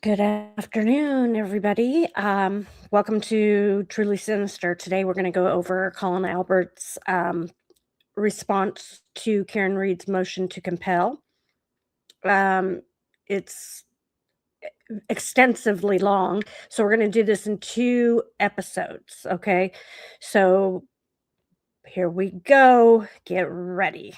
Good afternoon, everybody. Welcome to Truly Sinister. Today, we're going to go over Colin Albert's response to Karen Reed's motion to compel. It's extensively long, so we're going to do this in 2 episodes. Okay, so here we go. Get ready.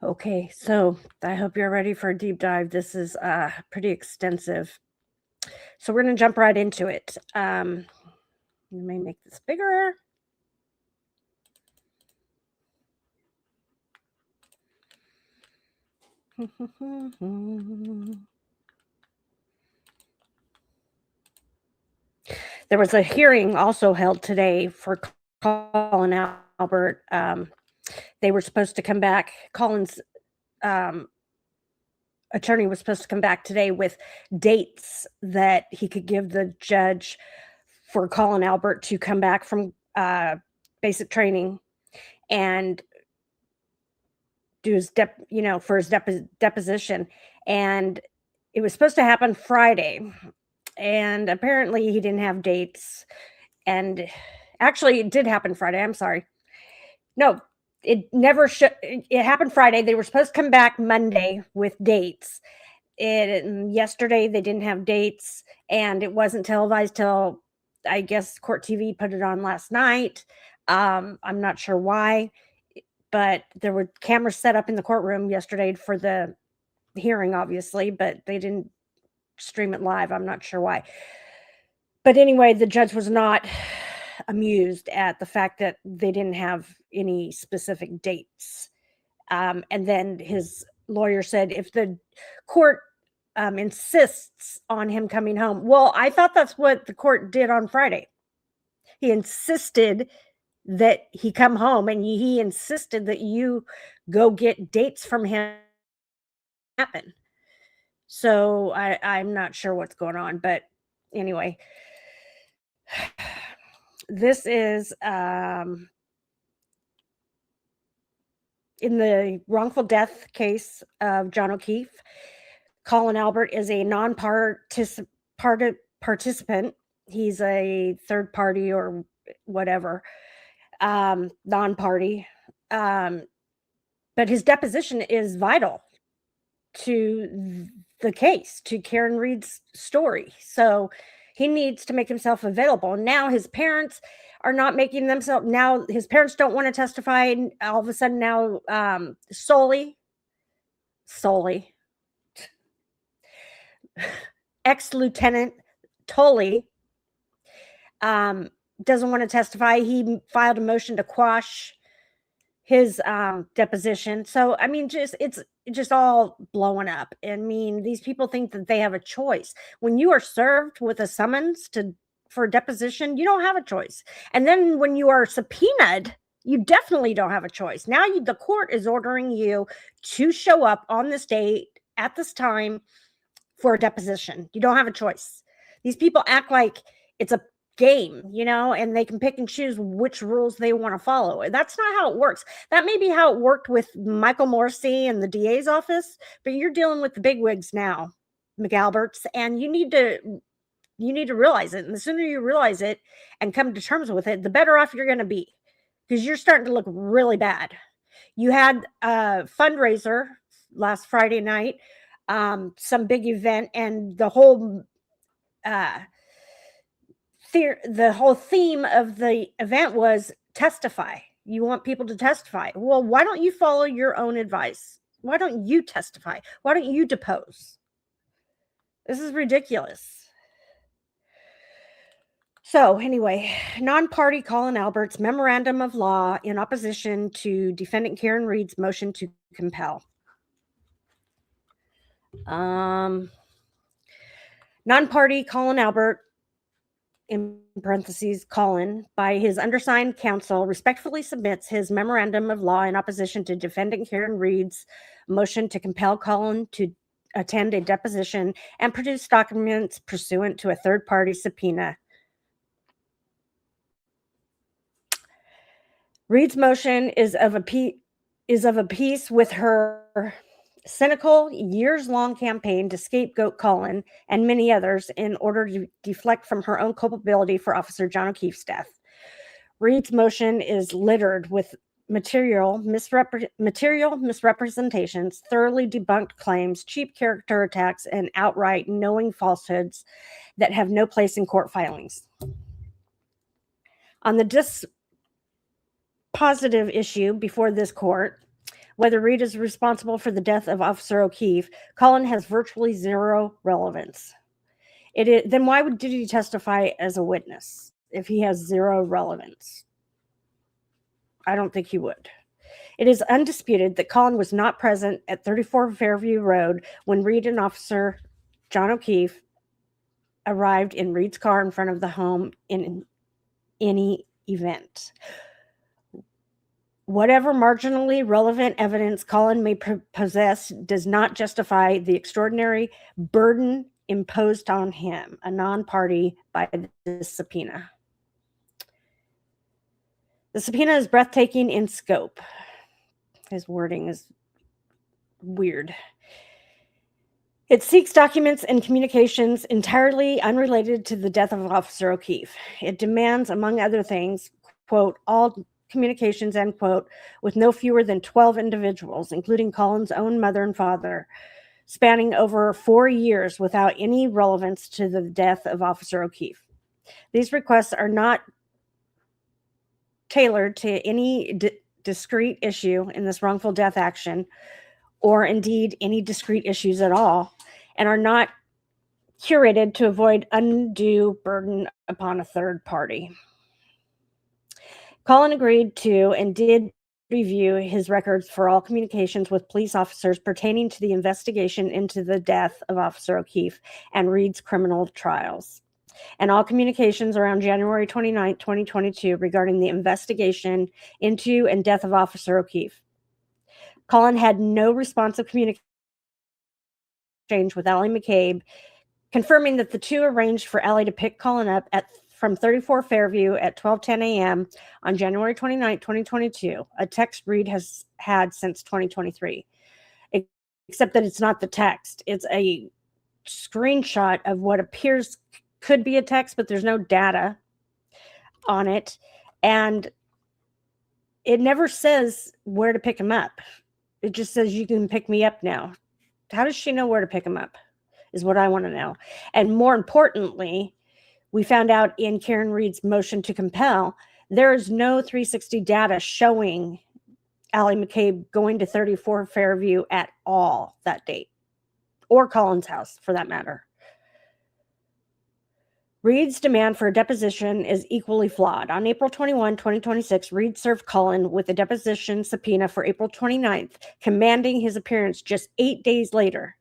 Okay, so I hope you're ready for a deep dive. This is pretty extensive. So we're going to jump right into it. Let me make this bigger. There was a hearing also held today for Colin Albert. They were supposed to come back. Colin's attorney was supposed to come back today with dates that he could give the judge for Colin Albert to come back from basic training and do his for his deposition. And it was supposed to happen Friday, and apparently he didn't have dates. And actually, it did happen Friday. I'm sorry. No, it never should. It happened Friday. They were supposed to come back Monday with dates. Yesterday they didn't have dates, and it wasn't televised till, I guess, Court TV put it on last night. I'm not sure why, but there were cameras set up in the courtroom yesterday for the hearing, obviously, but they didn't stream it live. I'm not sure why. But anyway, the judge was not amused at the fact that they didn't have any specific dates. And then his lawyer said, if the court insists on him coming home. Well, I thought that's what the court did on Friday. He insisted that he come home, and he insisted that you go get dates from him. Happen. So I'm not sure what's going on, but anyway, this is in the wrongful death case of John O'Keefe. Colin Albert is a participant. He's a third party or whatever, non-party. But his deposition is vital to the case, to Karen Reed's story. So he needs to make himself available. Now his parents are not making themselves. Now his parents don't want to testify. And all of a sudden now, solely ex-Lieutenant Tully doesn't want to testify. He filed a motion to quash his deposition. So I mean, it's just all blowing up. I mean, these people think that they have a choice. When you are served with a summons for a deposition, you don't have a choice. And then when you are subpoenaed, you definitely don't have a choice. Now the court is ordering you to show up on this date at this time for a deposition. You don't have a choice. These people act like it's a game, and they can pick and choose which rules they want to follow. That's not how it works. That may be how it worked with Michael Morrissey and the DA's office, but you're dealing with the bigwigs now, McAlberts, and you need to realize it. And the sooner you realize it and come to terms with it, the better off you're going to be, because you're starting to look really bad. You had a fundraiser last Friday night, some big event, and the whole theme of the event was testify. You want people to testify. Well, why don't you follow your own advice? Why don't you testify? Why don't you depose? This is ridiculous. So, anyway, non-party Colin Albert's memorandum of law in opposition to defendant Karen Reed's motion to compel. Non-party Colin Albert, in parentheses, Colin, by his undersigned counsel, respectfully submits his memorandum of law in opposition to defendant Karen Reed's motion to compel Colin to attend a deposition and produce documents pursuant to a third-party subpoena. Reed's motion is of a piece with her cynical, years-long campaign to scapegoat Colin and many others in order to deflect from her own culpability for Officer John O'Keefe's death. Reed's motion is littered with material misrepresentations, thoroughly debunked claims, cheap character attacks, and outright knowing falsehoods that have no place in court filings. On the dispositive issue before this court, whether Reed is responsible for the death of Officer O'Keefe, Colin has virtually zero relevance. Then why did he testify as a witness if he has zero relevance? I don't think he would. It is undisputed that Colin was not present at 34 Fairview Road when Reed and Officer John O'Keefe arrived in Reed's car in front of the home in any event. Whatever marginally relevant evidence Colin may possess does not justify the extraordinary burden imposed on him, a non-party, by this subpoena. The subpoena is breathtaking in scope. His wording is weird. It seeks documents and communications entirely unrelated to the death of Officer O'Keefe. It demands, among other things, quote, all communications, end quote, with no fewer than 12 individuals, including Colin's own mother and father, spanning over 4 years without any relevance to the death of Officer O'Keefe. These requests are not tailored to any discrete issue in this wrongful death action, or indeed any discrete issues at all, and are not curated to avoid undue burden upon a third party. Colin agreed to and did review his records for all communications with police officers pertaining to the investigation into the death of Officer O'Keefe and Reed's criminal trials, and all communications around January 29, 2022 regarding the investigation into and death of Officer O'Keefe. Colin had no responsive communication with Allie McCabe, confirming that the two arranged for Allie to pick Colin up from 34 Fairview at 12:10 a.m. on January 29, 2022, a text Reed has had since 2023. Except that it's not the text. It's a screenshot of what appears could be a text, but there's no data on it. And it never says where to pick him up. It just says you can pick me up now. How does she know where to pick him up is what I want to know. And more importantly, we found out in Karen Reed's motion to compel, there is no 360 data showing Allie McCabe going to 34 Fairview at all that date, or Colin's house for that matter. Reed's demand for a deposition is equally flawed. On April 21, 2026, Reed served Colin with a deposition subpoena for April 29th, commanding his appearance just 8 days later.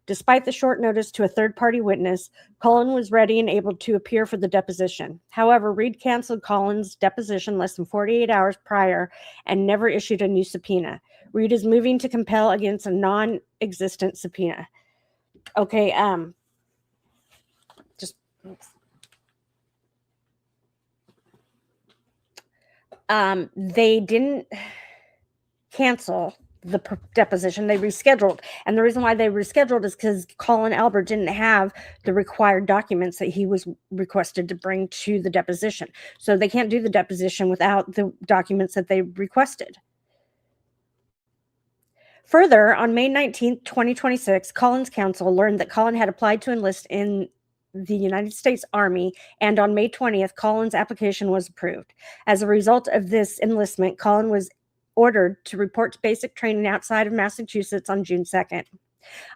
Despite the short notice to a third-party witness, Colin was ready and able to appear for the deposition. However, Reed canceled Colin's deposition less than 48 hours prior and never issued a new subpoena. Reed is moving to compel against a non-existent subpoena. Okay, they didn't cancel the deposition, they rescheduled. And the reason why they rescheduled is because Colin Albert didn't have the required documents that he was requested to bring to the deposition. So they can't do the deposition without the documents that they requested. Further, on May 19th, 2026, Colin's counsel learned that Colin had applied to enlist in the United States Army, and on May 20th, Colin's application was approved. As a result of this enlistment, Colin was ordered to report to basic training outside of Massachusetts on June 2nd.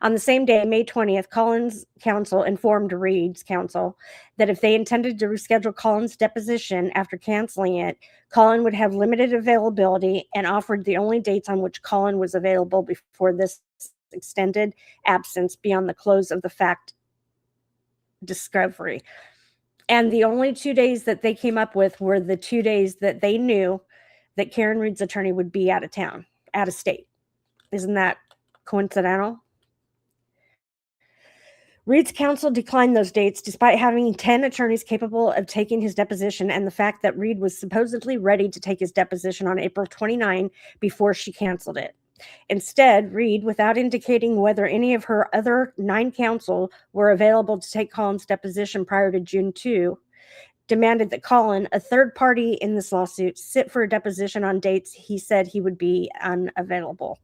On the same day, May 20th, Colin's counsel informed Reed's counsel that if they intended to reschedule Colin's deposition after canceling it, Colin would have limited availability and offered the only dates on which Colin was available before this extended absence beyond the close of the fact discovery. And the only 2 days that they came up with were the 2 days that they knew that Karen Reed's attorney would be out of town, out of state. Isn't that coincidental? Reed's counsel declined those dates despite having 10 attorneys capable of taking his deposition and the fact that Reed was supposedly ready to take his deposition on April 29 before she canceled it. Instead, Reed, without indicating whether any of her other 9 counsel were available to take Colin's deposition prior to June 2, demanded that Colin, a third party in this lawsuit, sit for a deposition on dates he said he would be unavailable.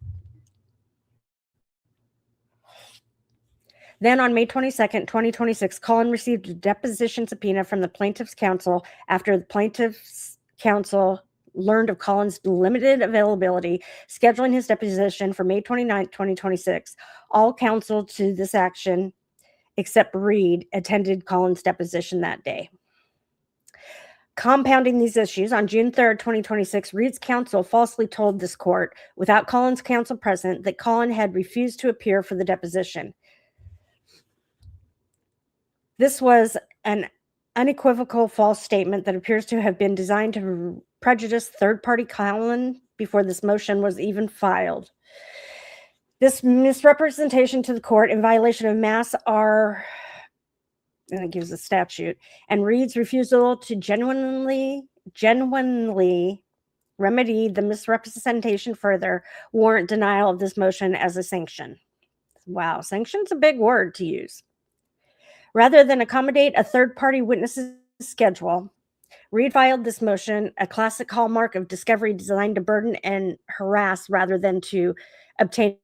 Then on May 22nd, 2026, Colin received a deposition subpoena from the plaintiff's counsel after the plaintiff's counsel learned of Colin's limited availability, scheduling his deposition for May 29th, 2026. All counsel to this action, except Reed, attended Colin's deposition that day. Compounding these issues, on June 3rd, 2026, Reed's counsel falsely told this court, without Colin's counsel present, that Colin had refused to appear for the deposition. This was an unequivocal false statement that appears to have been designed to prejudice third-party Colin before this motion was even filed. This misrepresentation to the court in violation of Mass R, and it gives a statute, and Reed's refusal to genuinely remedy the misrepresentation further warrant denial of this motion as a sanction. Wow, sanction's a big word to use. Rather than accommodate a third-party witness's schedule, Reed filed this motion, a classic hallmark of discovery designed to burden and harass rather than to obtain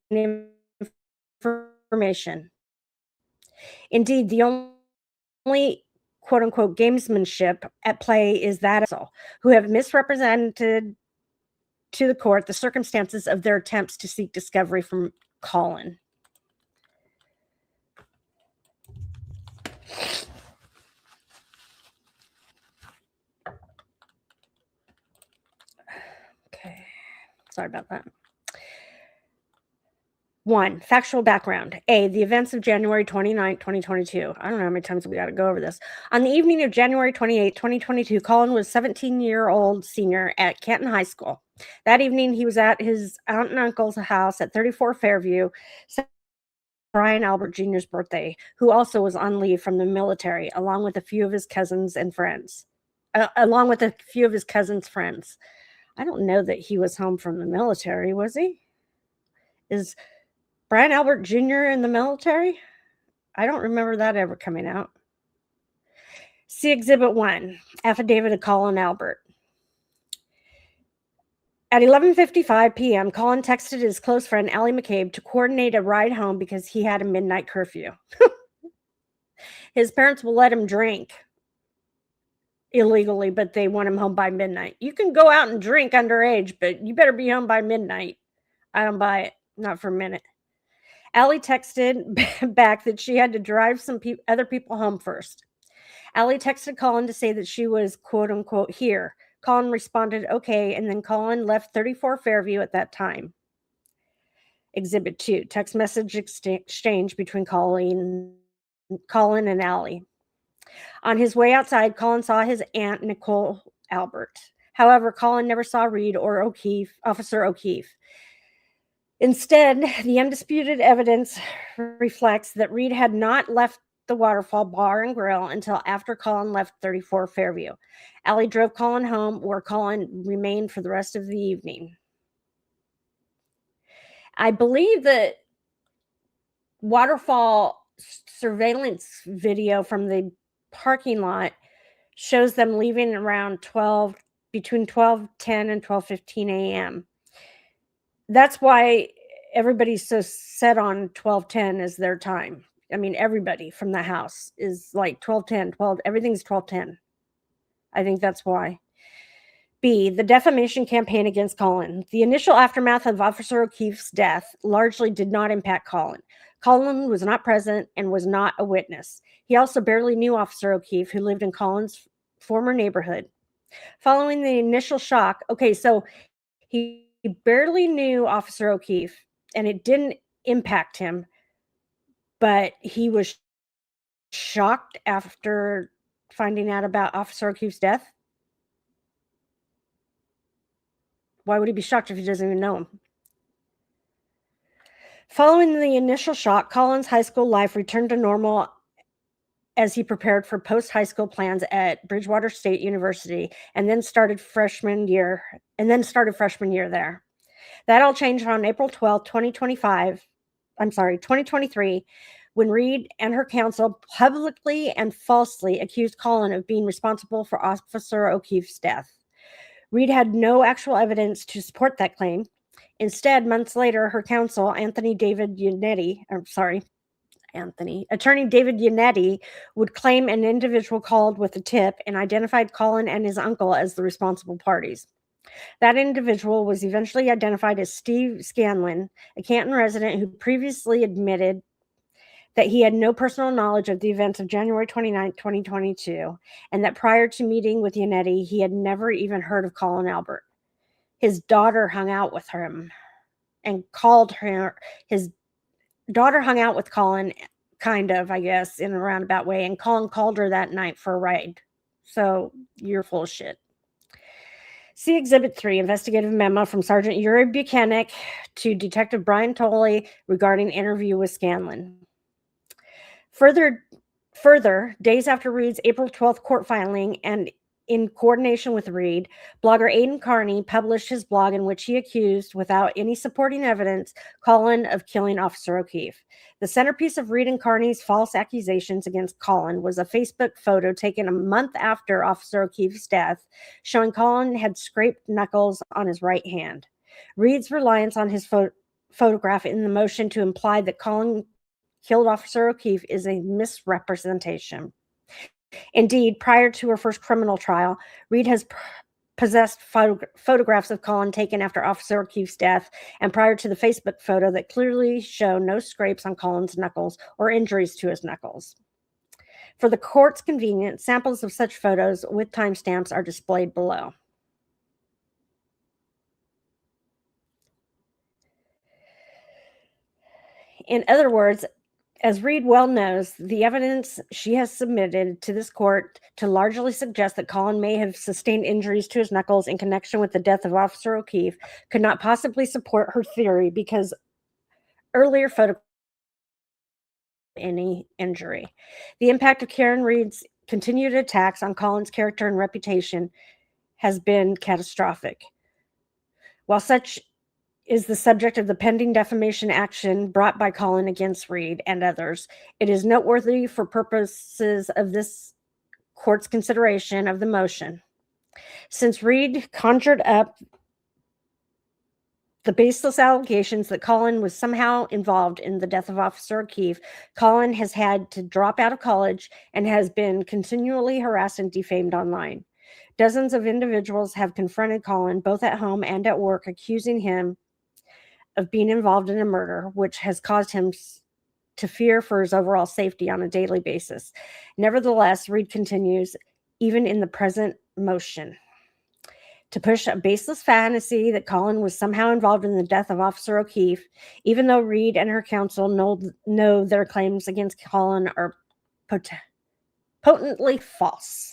information. Indeed, the only quote-unquote gamesmanship at play is that of who have misrepresented to the court the circumstances of their attempts to seek discovery from Colin. Sorry about that. 1. Factual background. A. The events of January 29, 2022. I don't know how many times we got to go over this. On the evening of January 28, 2022, Colin was a 17-year-old senior at Canton High School. That evening, he was at his aunt and uncle's house at 34 Fairview, Brian Albert Jr.'s birthday, who also was on leave from the military, along with a few of his cousins and friends. I don't know that he was home from the military, was he? Is Brian Albert Jr. in the military? I don't remember that ever coming out. See Exhibit 1, Affidavit of Colin Albert. At 11:55 p.m., Colin texted his close friend, Allie McCabe, to coordinate a ride home because he had a midnight curfew. His parents will let him drink illegally, but they want him home by midnight. You can go out and drink underage, but you better be home by midnight. I don't buy it. Not for a minute. Allie texted back that she had to drive some other people home first. Allie texted Colin to say that she was quote unquote here. Colin responded, okay, and then Colin left 34 Fairview at that time. Exhibit 2, text message exchange between Colin and Allie. On his way outside, Colin saw his aunt, Nicole Albert. However, Colin never saw Reed or Officer O'Keefe. Instead, the undisputed evidence reflects that Reed had not left the Waterfall Bar and Grill until after Colin left 34 Fairview. Allie drove Colin home, where Colin remained for the rest of the evening. I believe that Waterfall surveillance video from the parking lot shows them leaving around between 12:10 and 12:15 a.m. That's why everybody's so set on 12:10 as their time. I mean, everybody from the house is like 12:10, everything's 12:10. I think that's why. B, the defamation campaign against Colin. The initial aftermath of Officer O'Keefe's death largely did not impact Colin. Colin was not present and was not a witness. He also barely knew Officer O'Keefe, who lived in Colin's former neighborhood. Following the initial shock, okay, so he barely knew Officer O'Keefe, and it didn't impact him, but he was shocked after finding out about Officer O'Keefe's death. Why would he be shocked if he doesn't even know him? Following the initial shock, Colin's high school life returned to normal as he prepared for post-high school plans at Bridgewater State University and then started freshman year there. That all changed on April 12th, 2023, when Reed and her counsel publicly and falsely accused Colin of being responsible for Officer O'Keefe's death. Reed had no actual evidence to support that claim. Instead, months later, her counsel, Attorney David Yannetti, would claim an individual called with a tip and identified Colin and his uncle as the responsible parties. That individual was eventually identified as Steve Scanlon, a Canton resident who previously admitted that he had no personal knowledge of the events of January 29, 2022, and that prior to meeting with Yannetti, he had never even heard of Colin Albert. His daughter hung out with him and called her. His daughter hung out with Colin, kind of, I guess, in a roundabout way, and Colin called her that night for a ride. So you're full of shit. See Exhibit 3, investigative memo from Sergeant Yuri Buchanan to Detective Brian Tolley regarding interview with Scanlon. Further, days after Reed's April 12th court filing and in coordination with Reed, blogger Aidan Carney published his blog in which he accused, without any supporting evidence, Colin of killing Officer O'Keefe. The centerpiece of Reed and Carney's false accusations against Colin was a Facebook photo taken a month after Officer O'Keefe's death, showing Colin had scraped knuckles on his right hand. Reed's reliance on his photograph in the motion to imply that Colin killed Officer O'Keefe is a misrepresentation. Indeed, prior to her first criminal trial, Reed has possessed photographs of Colin taken after Officer O'Keefe's death and prior to the Facebook photo that clearly show no scrapes on Colin's knuckles or injuries to his knuckles. For the court's convenience, samples of such photos with timestamps are displayed below. In other words, as Reed well knows, the evidence she has submitted to this court to largely suggest that Colin may have sustained injuries to his knuckles in connection with the death of Officer O'Keefe could not possibly support her theory because earlier photographs any injury. The impact of Karen Reed's continued attacks on Colin's character and reputation has been catastrophic. While such is the subject of the pending defamation action brought by Colin against Reed and others, it is noteworthy for purposes of this court's consideration of the motion. Since Reed conjured up the baseless allegations that Colin was somehow involved in the death of Officer O'Keefe, Colin has had to drop out of college and has been continually harassed and defamed online. Dozens of individuals have confronted Colin, both at home and at work, accusing him of being involved in a murder, which has caused him to fear for his overall safety on a daily basis. Nevertheless, Reed continues, even in the present motion, to push a baseless fantasy that Colin was somehow involved in the death of Officer O'Keefe, even though Reed and her counsel know their claims against Colin are potently false.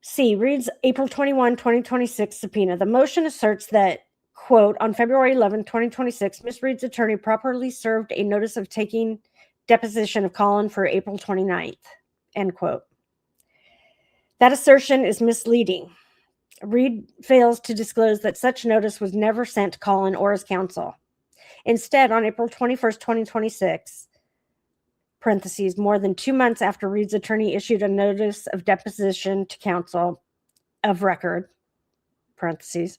C. Reed's April 21, 2026 subpoena. The motion asserts that, quote, on February 11, 2026, Ms. Reed's attorney properly served a notice of taking deposition of Colin for April 29th, end quote. That assertion is misleading. Reed fails to disclose that such notice was never sent to Colin or his counsel. Instead, on April 21st, 2026, parentheses, more than 2 months after Reed's attorney issued a notice of deposition to counsel of record, parentheses,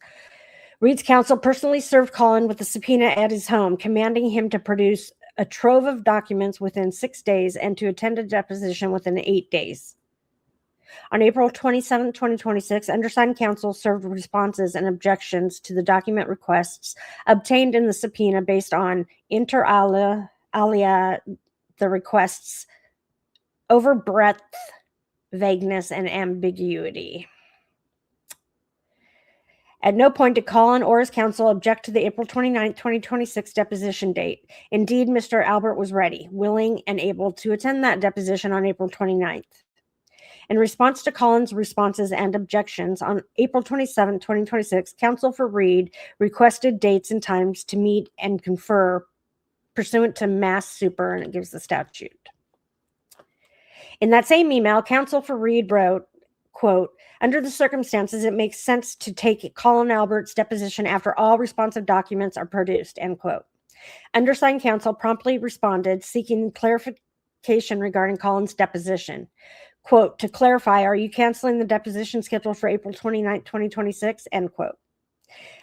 Reed's counsel personally served Colin with a subpoena at his home, commanding him to produce a trove of documents within 6 days and to attend a deposition within 8 days. On April 27, 2026, undersigned counsel served responses and objections to the document requests obtained in the subpoena based on inter alia the requests' overbreadth, vagueness, and ambiguity. At no point did Colin or his counsel object to the April 29, 2026 deposition date. Indeed, Mr. Albert was ready, willing, and able to attend that deposition on April 29th. In response to Colin's responses and objections, on April 27, 2026, counsel for Reed requested dates and times to meet and confer pursuant to Mass Super, and it gives the statute. In that same email, counsel for Reed wrote, quote, under the circumstances, it makes sense to take Colin Albert's deposition after all responsive documents are produced, end quote. Undersigned counsel promptly responded, seeking clarification regarding Colin's deposition. Quote, to clarify, are you canceling the deposition scheduled for April 29, 2026, end quote.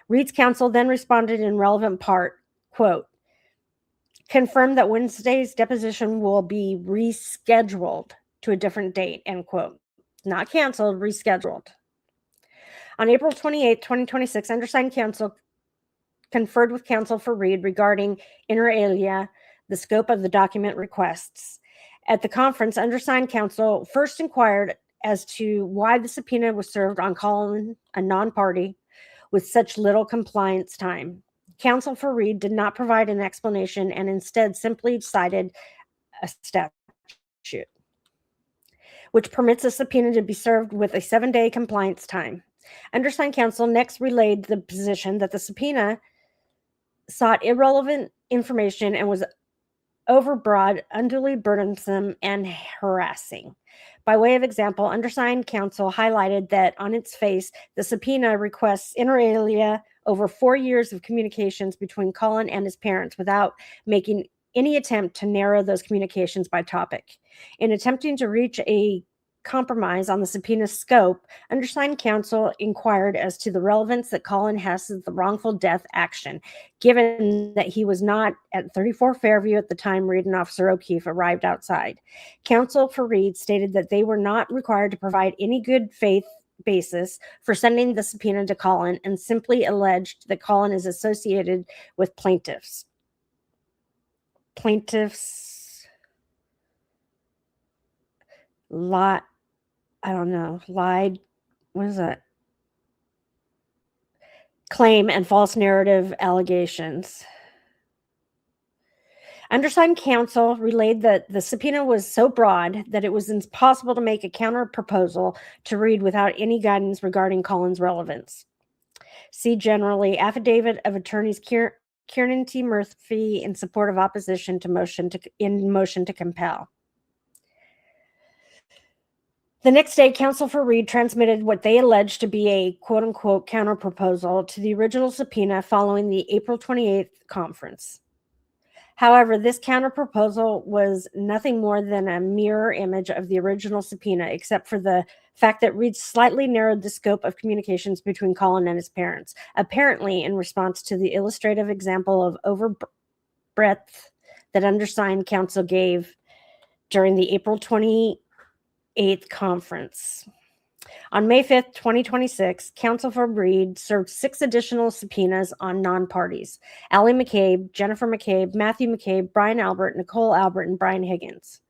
Reed's counsel then responded in relevant part, quote, confirm that Wednesday's deposition will be rescheduled to a different date, end quote. Not canceled, rescheduled. On April 28, 2026, undersigned counsel conferred with counsel for Reed regarding inter alia, the scope of the document requests. At the conference, undersigned counsel first inquired as to why the subpoena was served on Colin, a non-party, with such little compliance time. Counsel for Reed did not provide an explanation and instead simply cited a statute, which permits a subpoena to be served with a 7-day compliance time. Undersigned counsel next relayed the position that the subpoena sought irrelevant information and was overbroad, unduly burdensome, and harassing. By way of example, undersigned counsel highlighted that on its face, the subpoena requests inter alia over 4 years of communications between Colin and his parents without making any attempt to narrow those communications by topic. In attempting to reach a compromise on the subpoena scope, undersigned counsel inquired as to the relevance that Colin has to the wrongful death action, given that he was not at 34 Fairview at the time Reed and Officer O'Keefe arrived outside. Counsel for Reed stated that they were not required to provide any good faith basis for sending the subpoena to Colin and simply alleged that Colin is associated with plaintiffs lied, what is that? Claim and false narrative allegations. Undersigned counsel relayed that the subpoena was so broad that it was impossible to make a counter proposal to Reed without any guidance regarding Colin's relevance. See generally affidavit of attorneys Kiernan T. Murphy in support of opposition to motion to compel. The next day, counsel for Reed transmitted what they alleged to be a quote-unquote counter-proposal to the original subpoena following the April 28th conference. However, this counter-proposal was nothing more than a mirror image of the original subpoena, except for the fact that Reed slightly narrowed the scope of communications between Colin and his parents, apparently in response to the illustrative example of overbreadth that undersigned counsel gave during the April 28th conference. On May 5th, 2026, counsel for Reed served 6 additional subpoenas on non-parties: Allie McCabe, Jennifer McCabe, Matthew McCabe, Brian Albert, Nicole Albert, and Brian Higgins.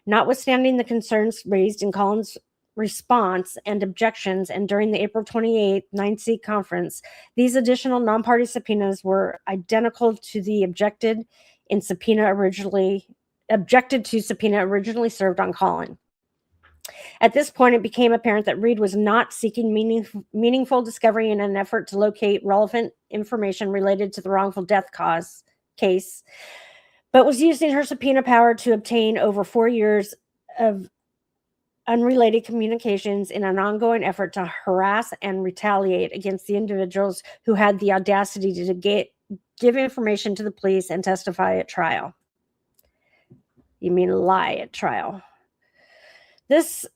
Notwithstanding the concerns raised in Colin's response and objections, and during the April 28th 9th conference, these additional non-party subpoenas were identical to the objected to subpoena originally served on Colin. At this point, it became apparent that Reed was not seeking meaningful discovery in an effort to locate relevant information related to the wrongful death case, but was using her subpoena power to obtain over 4 years of unrelated communications in an ongoing effort to harass and retaliate against the individuals who had the audacity to give information to the police and testify at trial. You mean lie at trial. Thus,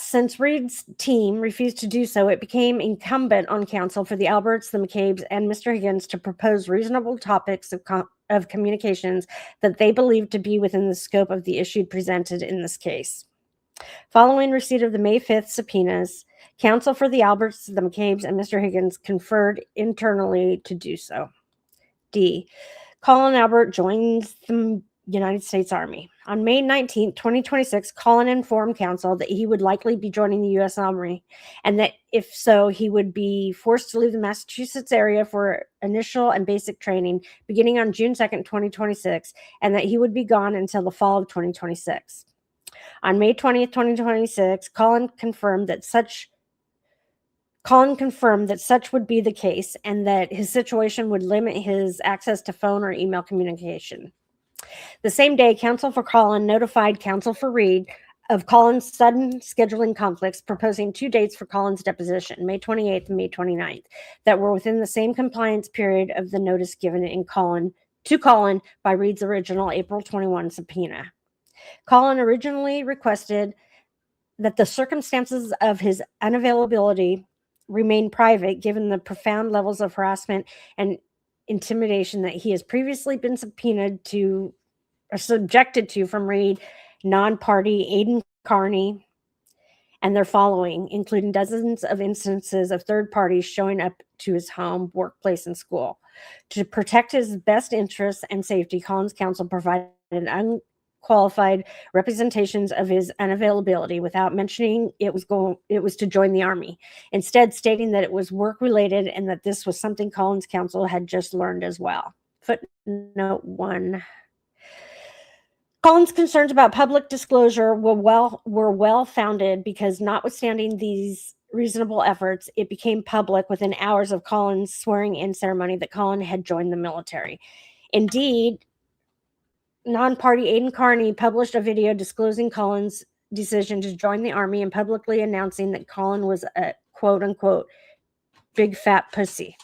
since Reed's team refused to do so, it became incumbent on counsel for the Alberts, the McCabes, and Mr. Higgins to propose reasonable topics of communications that they believed to be within the scope of the issue presented in this case. Following receipt of the May 5th subpoenas, counsel for the Alberts, the McCabe's, and Mr. Higgins conferred internally to do so. D. Colin Albert joins the United States Army. On May 19, 2026, Colin informed counsel that he would likely be joining the U.S. Army, and that if so, he would be forced to leave the Massachusetts area for initial and basic training beginning on June 2nd, 2026, and that he would be gone until the fall of 2026. On May 20th, 2026, Colin confirmed that such would be the case and that his situation would limit his access to phone or email communication. The same day, counsel for Colin notified counsel for Reed of Colin's sudden scheduling conflicts, proposing 2 dates for Colin's deposition, May 28th and May 29th, that were within the same compliance period of the notice given to Colin by Reed's original April 21 subpoena. Colin originally requested that the circumstances of his unavailability remain private, given the profound levels of harassment and intimidation that he has previously been subjected to from Reed, non-party Aidan Carney, and their following, including dozens of instances of third parties showing up to his home, workplace, and school. To protect his best interests and safety, Colin's counsel provided unqualified representations of his unavailability without mentioning it was to join the Army, instead stating that it was work-related and that this was something Colin's counsel had just learned as well. Footnote 1. Colin's concerns about public disclosure were well-founded because, notwithstanding these reasonable efforts, it became public within hours of Colin's swearing-in ceremony that Colin had joined the military. Indeed, non-party Aidan Carney published a video disclosing Colin's decision to join the Army and publicly announcing that Colin was a quote-unquote big fat pussy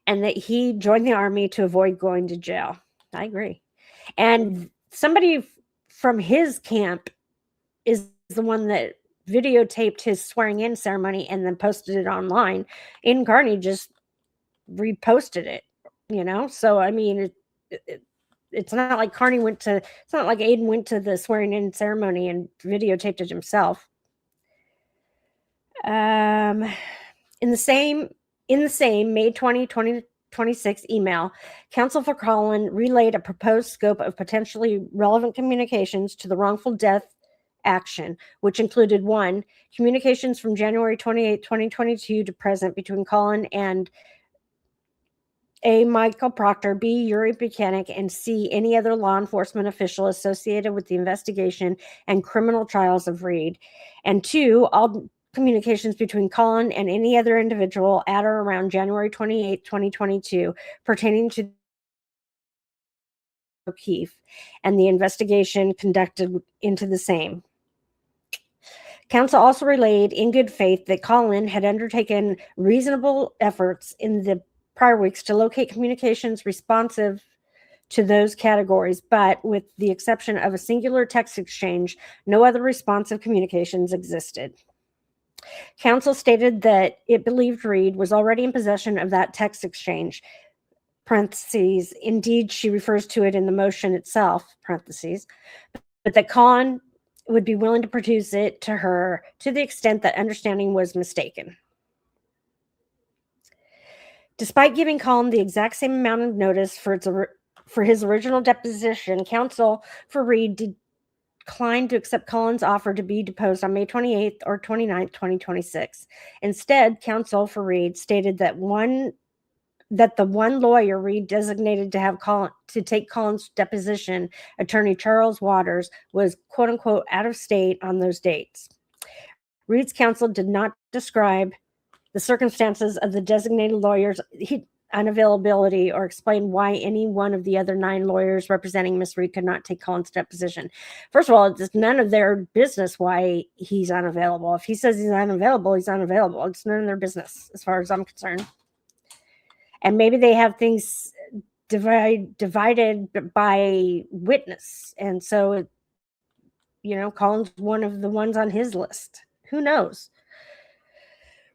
and that he joined the Army to avoid going to jail. I agree. And somebody from his camp is the one that videotaped his swearing-in ceremony and then posted it online. Aidan Carney just reposted it, So, I mean, it's not like it's not like Aidan went to the swearing-in ceremony and videotaped it himself. In the same May 20, 2026 email, counsel for Colin relayed a proposed scope of potentially relevant communications to the wrongful death action, which included 1, communications from January 28, 2022 to present between Colin and A, Michael Proctor, B, Yuri Buchanan, and C, any other law enforcement official associated with the investigation and criminal trials of Reed, and 2, all communications between Colin and any other individual at or around January 28, 2022, pertaining to O'Keefe and the investigation conducted into the same. Counsel also relayed in good faith that Colin had undertaken reasonable efforts in the prior weeks to locate communications responsive to those categories, but with the exception of a singular text exchange, no other responsive communications existed. Counsel stated that it believed Reed was already in possession of that text exchange, parentheses, indeed she refers to it in the motion itself, parentheses, but that Colin would be willing to produce it to her to the extent that understanding was mistaken. Despite giving Colin the exact same amount of notice for his original deposition, counsel for Reed declined to accept Colin's offer to be deposed on May 28th or 29th, 2026. Instead, counsel for Reed stated that the one lawyer Reed designated to take Colin's deposition, attorney Charles Waters, was quote-unquote out of state on those dates. Reed's counsel did not describe the circumstances of the designated lawyer's unavailability or explain why any one of the other 9 lawyers representing Miss Reed could not take Colin's deposition. First of all, it's none of their business why he's unavailable. If he says he's unavailable, he's unavailable. It's none of their business as far as I'm concerned. And maybe they have things divided by witness. And so, Colin's one of the ones on his list. Who knows?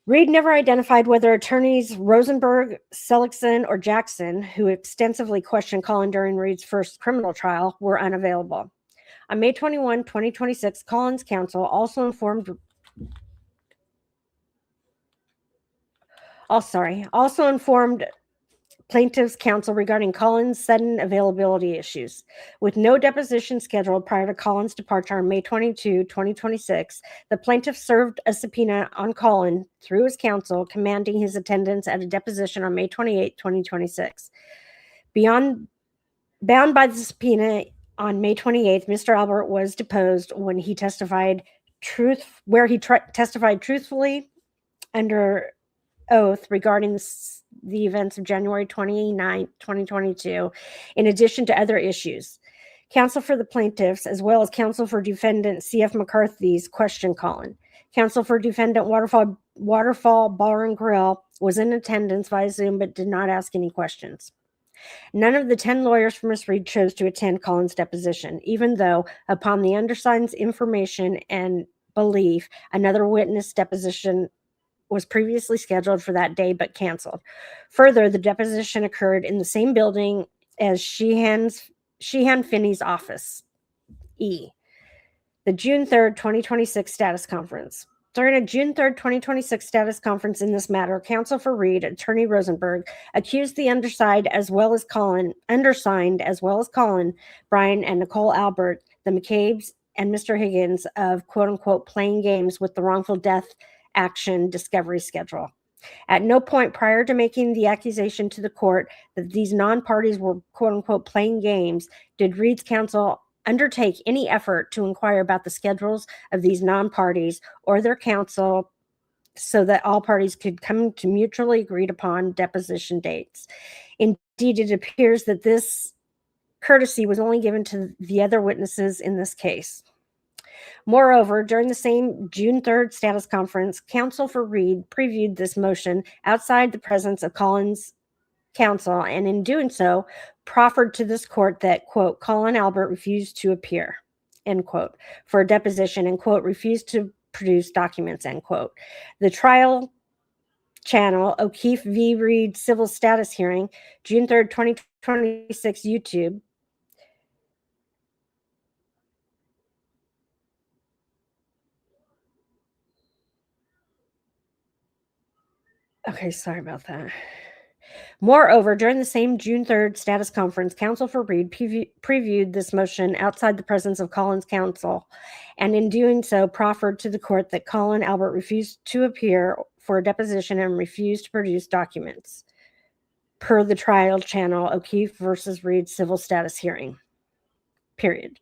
Reed never identified whether attorneys Rosenberg, Seligson, or Jackson, who extensively questioned Colin during Reed's first criminal trial, were unavailable. On May 21, 2026, Colin's counsel also informed plaintiff's counsel regarding Colin's sudden availability issues. With no deposition scheduled prior to Colin's departure on May 22, 2026, the plaintiff served a subpoena on Colin through his counsel, commanding his attendance at a deposition on May 28, 2026. Bound by the subpoena on May 28th, Mr. Albert was deposed when he testified testified truthfully under oath regarding the events of January 29, 2022, in addition to other issues. Counsel for the plaintiffs, as well as counsel for defendant C.F. McCarthy's questioned Colin. Counsel for defendant Waterfall Bar and Grill was in attendance via Zoom but did not ask any questions. None of the 10 lawyers for Ms. Reed chose to attend Colin's deposition, even though, upon the undersigned's information and belief, another witness deposition was previously scheduled for that day but canceled. Further, the deposition occurred in the same building as Sheehan Finney's office. The June 3rd, 2026 status conference. During a June 3rd, 2026 status conference in this matter, counsel for Reed, attorney Rosenberg, accused the undersigned as well as Colin, Brian and Nicole Albert, the McCabe's, and Mr. Higgins of quote-unquote playing games with the wrongful death action discovery schedule. At no point prior to making the accusation to the court that these non-parties were quote-unquote playing games did Reed's counsel undertake any effort to inquire about the schedules of these non-parties or their counsel so that all parties could come to mutually agreed upon deposition dates. Indeed, it appears that this courtesy was only given to the other witnesses in this case. Moreover, during the same June 3rd status conference, counsel for Reed previewed this motion outside the presence of Colin's counsel, and in doing so, proffered to this court that, quote, Colin Albert refused to appear, end quote, for a deposition and, quote, refused to produce documents, end quote. The trial channel, O'Keefe v. Reed Civil Status Hearing, June 3rd, 2026, YouTube. Okay, sorry about that. Moreover, during the same June 3rd status conference, counsel for Reed previewed this motion outside the presence of Colin's counsel, and in doing so, proffered to the court that Colin Albert refused to appear for a deposition and refused to produce documents, per the trial channel O'Keefe versus Reed Civil Status Hearing. Period.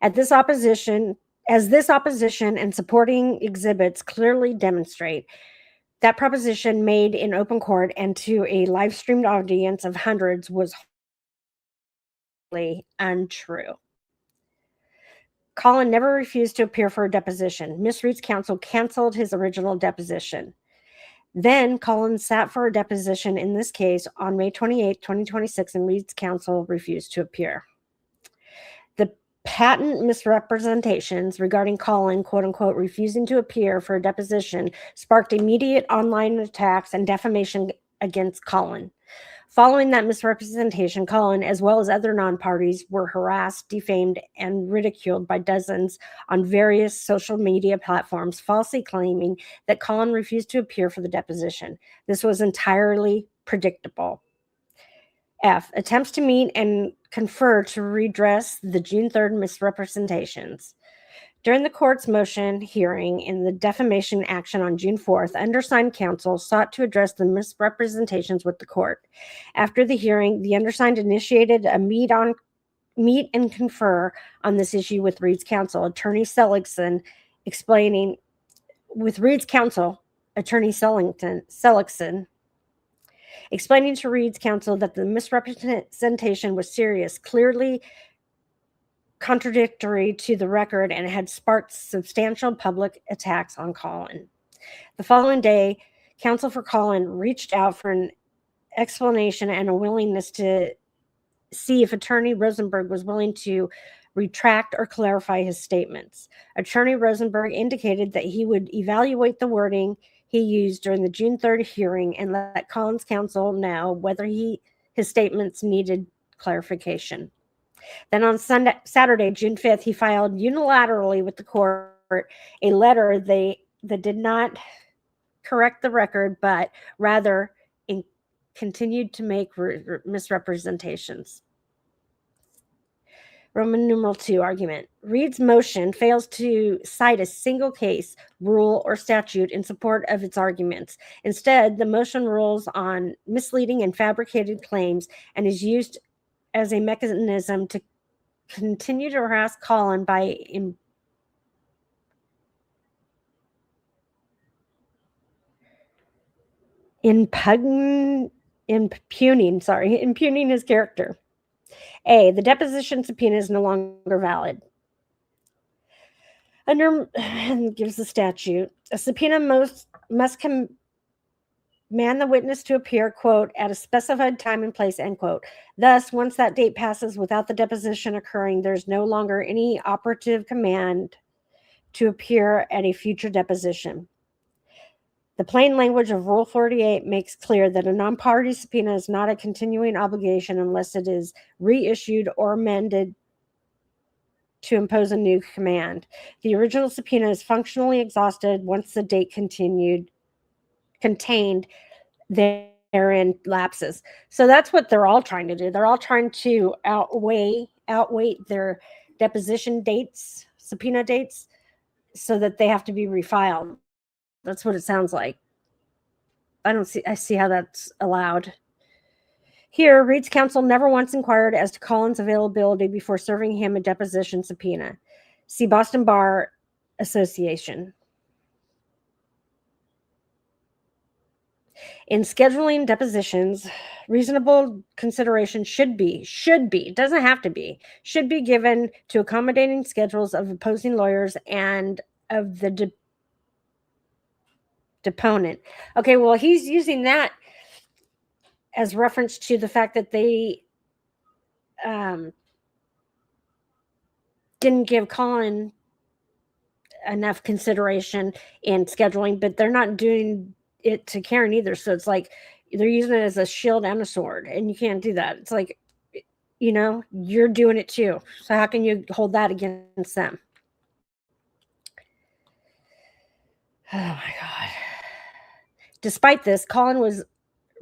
As this opposition and supporting exhibits clearly demonstrate, that proposition made in open court and to a live-streamed audience of hundreds was wholly untrue. Colin never refused to appear for a deposition. Ms. Reed's counsel canceled his original deposition. Then Colin sat for a deposition in this case on May 28, 2026, and Reed's counsel refused to appear. The patent misrepresentations regarding Colin, quote unquote, refusing to appear for a deposition sparked immediate online attacks and defamation against Colin. Following that misrepresentation, Colin, as well as other non-parties, were harassed, defamed, and ridiculed by dozens on various social media platforms, falsely claiming that Colin refused to appear for the deposition. This was entirely predictable. Attempts to meet and confer to redress the June 3rd misrepresentations. During the court's motion hearing in the defamation action on June 4th, undersigned counsel sought to address the misrepresentations with the court. After the hearing, the undersigned initiated a meet and confer on this issue with Reed's counsel, Attorney Seligson, explaining to Reed's counsel that the misrepresentation was serious, clearly contradictory to the record, and had sparked substantial public attacks on Colin. The following day, counsel for Colin reached out for an explanation and a willingness to see if Attorney Rosenberg was willing to retract or clarify his statements. Attorney Rosenberg indicated that he would evaluate the wording he used during the June 3rd hearing and let Colin's counsel know whether his statements needed clarification. Then on Saturday, June 5th, he filed unilaterally with the court a letter that did not correct the record, but rather continued to make misrepresentations. Roman numeral 2 argument. Reed's motion fails to cite a single case, rule, or statute in support of its arguments. Instead, the motion rules on misleading and fabricated claims and is used as a mechanism to continue to harass Colin by impugning his character. A, the deposition subpoena is no longer valid. Gives the statute, a subpoena must command the witness to appear, quote, at a specified time and place, end quote. Thus, once that date passes without the deposition occurring, there's no longer any operative command to appear at a future deposition. The plain language of Rule 48 makes clear that a non-party subpoena is not a continuing obligation unless it is reissued or amended to impose a new command. The original subpoena is functionally exhausted once the date contained therein lapses. So that's what they're all trying to do. They're all trying to outweigh their deposition dates, subpoena dates, so that they have to be refiled. That's what it sounds like. I see how that's allowed. Here, Reed's counsel never once inquired as to Colin's availability before serving him a deposition subpoena. See Boston Bar Association. In scheduling depositions, reasonable consideration should be, it doesn't have to be, should be given to accommodating schedules of opposing lawyers and of the deponent. Okay, well, he's using that as reference to the fact that they didn't give Colin enough consideration in scheduling, but they're not doing it to Karen either. So it's like they're using it as a shield and a sword, and you can't do that. It's like, you're doing it too. So how can you hold that against them? Oh my God. Despite this, Colin was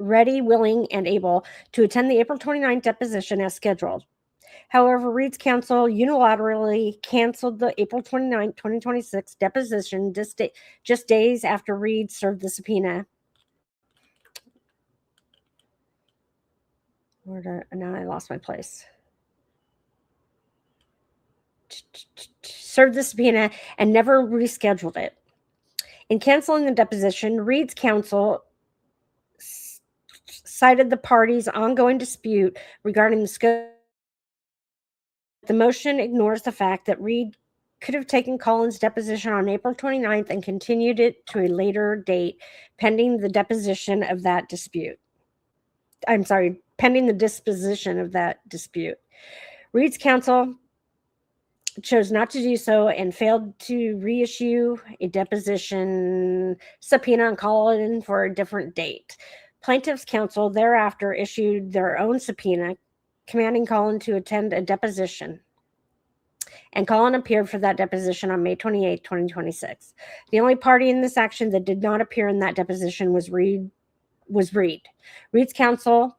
ready, willing, and able to attend the April 29th deposition as scheduled. However, Reed's counsel unilaterally canceled the April 29, 2026 deposition just days after Reed served the subpoena. Now I lost my place. Served the subpoena and never rescheduled it. In canceling the deposition, Reed's counsel cited the parties' ongoing dispute regarding the scope. The motion ignores the fact that Reed could have taken Colin's deposition on April 29th and continued it to a later date, pending the deposition of that dispute. Pending the disposition of that dispute. Reed's counsel chose not to do so and failed to reissue a deposition subpoena on Colin for a different date. Plaintiff's counsel thereafter issued their own subpoena commanding Colin to attend a deposition. And Colin appeared for that deposition on May 28, 2026. The only party in this action that did not appear in that deposition was Reed. Reed's counsel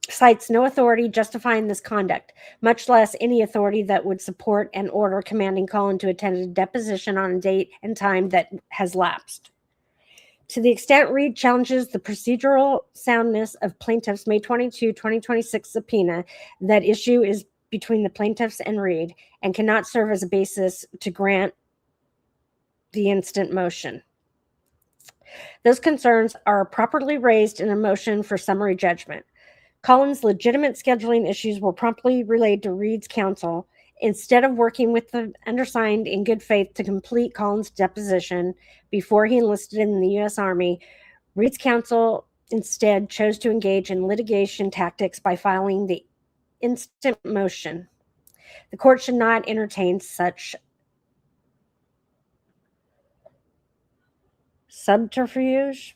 cites no authority justifying this conduct, much less any authority that would support an order commanding Colin to attend a deposition on a date and time that has lapsed. To the extent Reed challenges the procedural soundness of plaintiff's May 22, 2026 subpoena, that issue is between the plaintiffs and Reed and cannot serve as a basis to grant the instant motion. Those concerns are properly raised in a motion for summary judgment. Colin's legitimate scheduling issues were promptly relayed to Reed's counsel. Instead of working with the undersigned in good faith to complete Colin's deposition before he enlisted in the U.S. Army, Reed's counsel instead chose to engage in litigation tactics by filing the instant motion. The court should not entertain such subterfuge.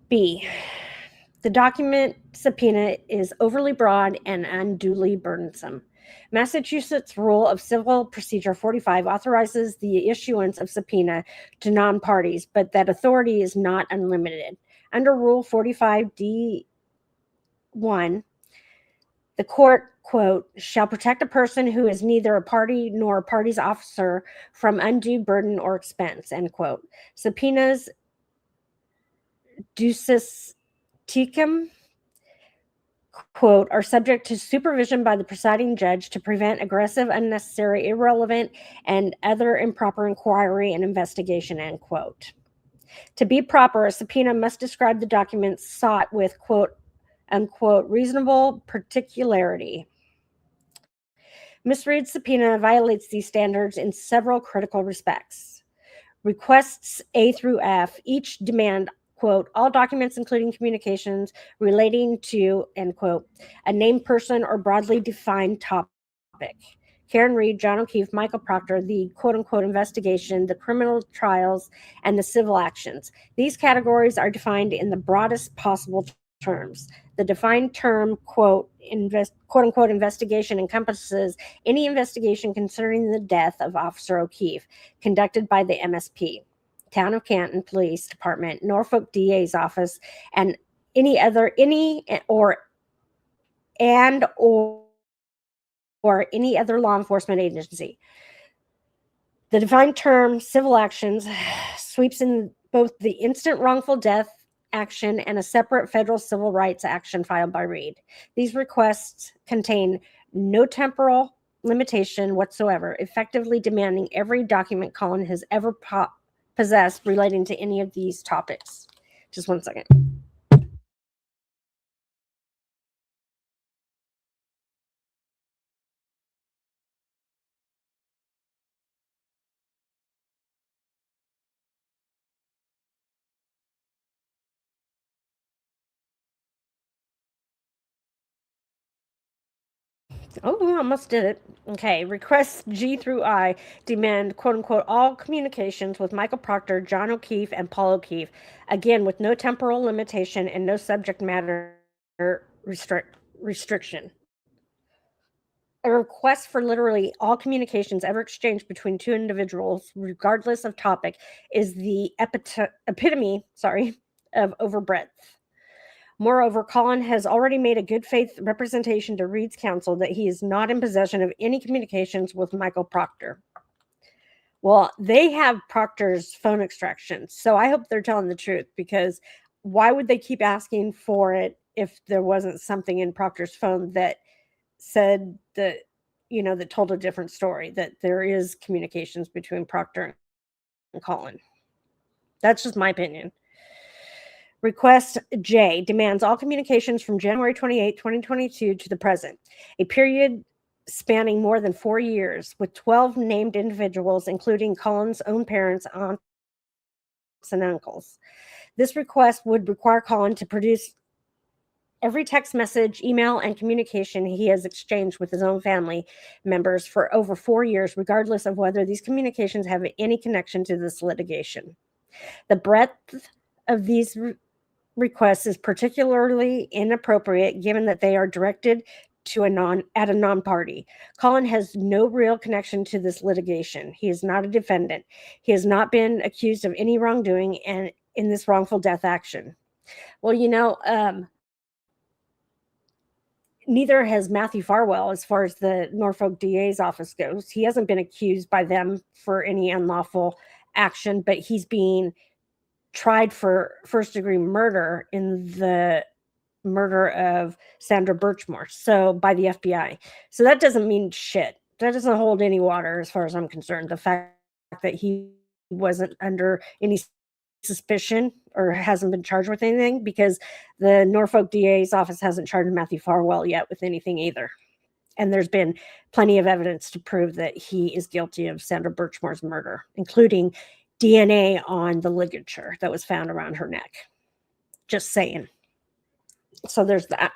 B, The document subpoena is overly broad and unduly burdensome. Massachusetts Rule of Civil Procedure 45 authorizes the issuance of subpoena to non-parties, but that authority is not unlimited. Under Rule 45D1, the court, quote, shall protect a person who is neither a party nor a party's officer from undue burden or expense, end quote. Subpoenas ducis tecum, quote, are subject to supervision by the presiding judge to prevent aggressive, unnecessary, irrelevant, and other improper inquiry and investigation, end quote. To be proper, a subpoena must describe the documents sought with, quote, unquote, reasonable particularity. Misread subpoena violates these standards in several critical respects. Requests A through F each demand, quote, all documents, including communications relating to, end quote, a named person or broadly defined topic. Karen Reed, John O'Keefe, Michael Proctor, the quote unquote investigation, the criminal trials, and the civil actions. These categories are defined in the broadest possible terms. The defined term, quote unquote, investigation encompasses any investigation concerning the death of Officer O'Keefe conducted by the MSP, Town of Canton Police Department, Norfolk DA's office, and any any other law enforcement agency. The defined term civil actions sweeps in both the instant wrongful death action and a separate federal civil rights action filed by Reed. These requests contain no temporal limitation whatsoever, effectively demanding every document Colin has ever possessed relating to any of these topics. Just one second. Oh, almost did it. Okay. Requests G through I demand, quote unquote, all communications with Michael Proctor, John O'Keefe, and Paul O'Keefe, again, with no temporal limitation and no subject matter restriction. A request for literally all communications ever exchanged between two individuals, regardless of topic, is the epitome of overbreadth. Moreover, Colin has already made a good faith representation to Reed's counsel that he is not in possession of any communications with Michael Proctor. Well, they have Proctor's phone extractions, so I hope they're telling the truth, because why would they keep asking for it if there wasn't something in Proctor's phone that said that, that told a different story, that there is communications between Proctor and Colin? That's just my opinion. Request J demands all communications from January 28, 2022 to the present, a period spanning more than 4 years, with 12 named individuals, including Colin's own parents, aunts, and uncles. This request would require Colin to produce every text message, email, and communication he has exchanged with his own family members for over 4 years, regardless of whether these communications have any connection to this litigation. The breadth of these requests is particularly inappropriate given that they are directed to a non-party. Colin has no real connection to this litigation. He is not a defendant. He has not been accused of any wrongdoing and in this wrongful death action. Well, neither has Matthew Farwell, as far as the Norfolk DA's office goes. He hasn't been accused by them for any unlawful action, but he's being tried for first-degree murder in the murder of Sandra Birchmore, so by the FBI. So that doesn't mean shit. That doesn't hold any water as far as I'm concerned. The fact that he wasn't under any suspicion or hasn't been charged with anything, because the Norfolk DA's office hasn't charged Matthew Farwell yet with anything either. And there's been plenty of evidence to prove that he is guilty of Sandra Birchmore's murder, including DNA on the ligature that was found around her neck. Just saying. So there's that.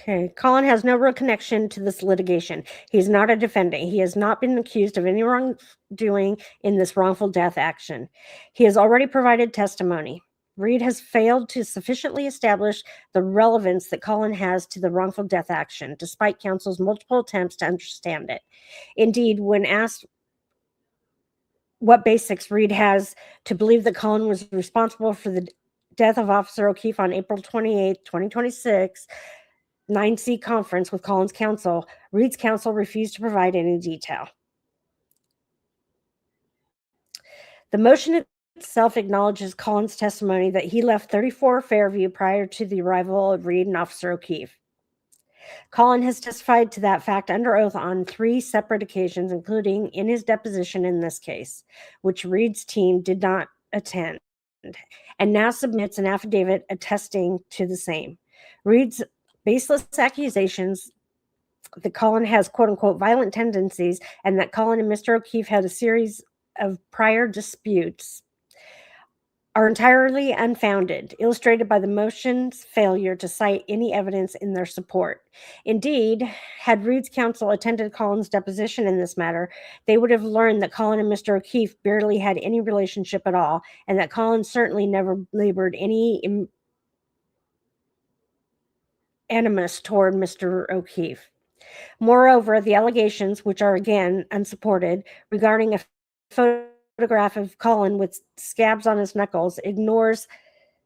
Okay. Colin has no real connection to this litigation. He's not a defendant. He has not been accused of any wrongdoing in this wrongful death action. He has already provided testimony. Reed has failed to sufficiently establish the relevance that Colin has to the wrongful death action, despite counsel's multiple attempts to understand it. Indeed, when asked what basics Reed has to believe that Colin was responsible for the death of Officer O'Keefe on April 28, 2026, 9C conference with Colin's counsel, Reed's counsel refused to provide any detail. The motion itself acknowledges Colin's testimony that he left 34 Fairview prior to the arrival of Reed and Officer O'Keefe. Colin has testified to that fact under oath on 3 separate occasions, including in his deposition in this case, which Reed's team did not attend, and now submits an affidavit attesting to the same. Reed's baseless accusations that Colin has quote-unquote violent tendencies and that Colin and Mr. O'Keefe had a series of prior disputes are entirely unfounded, illustrated by the motion's failure to cite any evidence in their support. Indeed, had Reed's counsel attended Colin's deposition in this matter, they would have learned that Colin and Mr. O'Keefe barely had any relationship at all, and that Colin certainly never labored any animus toward Mr. O'Keefe. Moreover, the allegations, which are again unsupported, regarding a photograph of Colin with scabs on his knuckles, ignores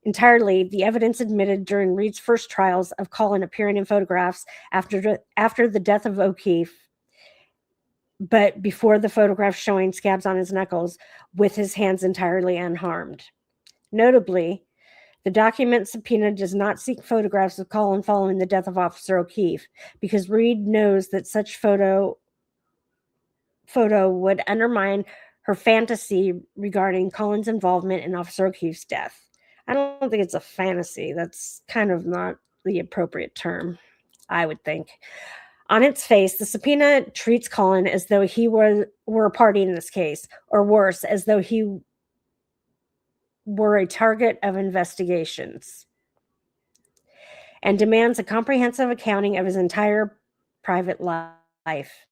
entirely the evidence admitted during Reed's first trials of Colin appearing in photographs after the death of O'Keefe, but before the photograph showing scabs on his knuckles, with his hands entirely unharmed. Notably, the document subpoena does not seek photographs of Colin following the death of Officer O'Keefe, because Reed knows that such photo would undermine her fantasy regarding Colin's involvement in Officer O'Keefe's death. I don't think it's a fantasy. That's kind of not the appropriate term, I would think. On its face, the subpoena treats Colin as though he were a party in this case, or worse, as though he were a target of investigations, and demands a comprehensive accounting of his entire private life.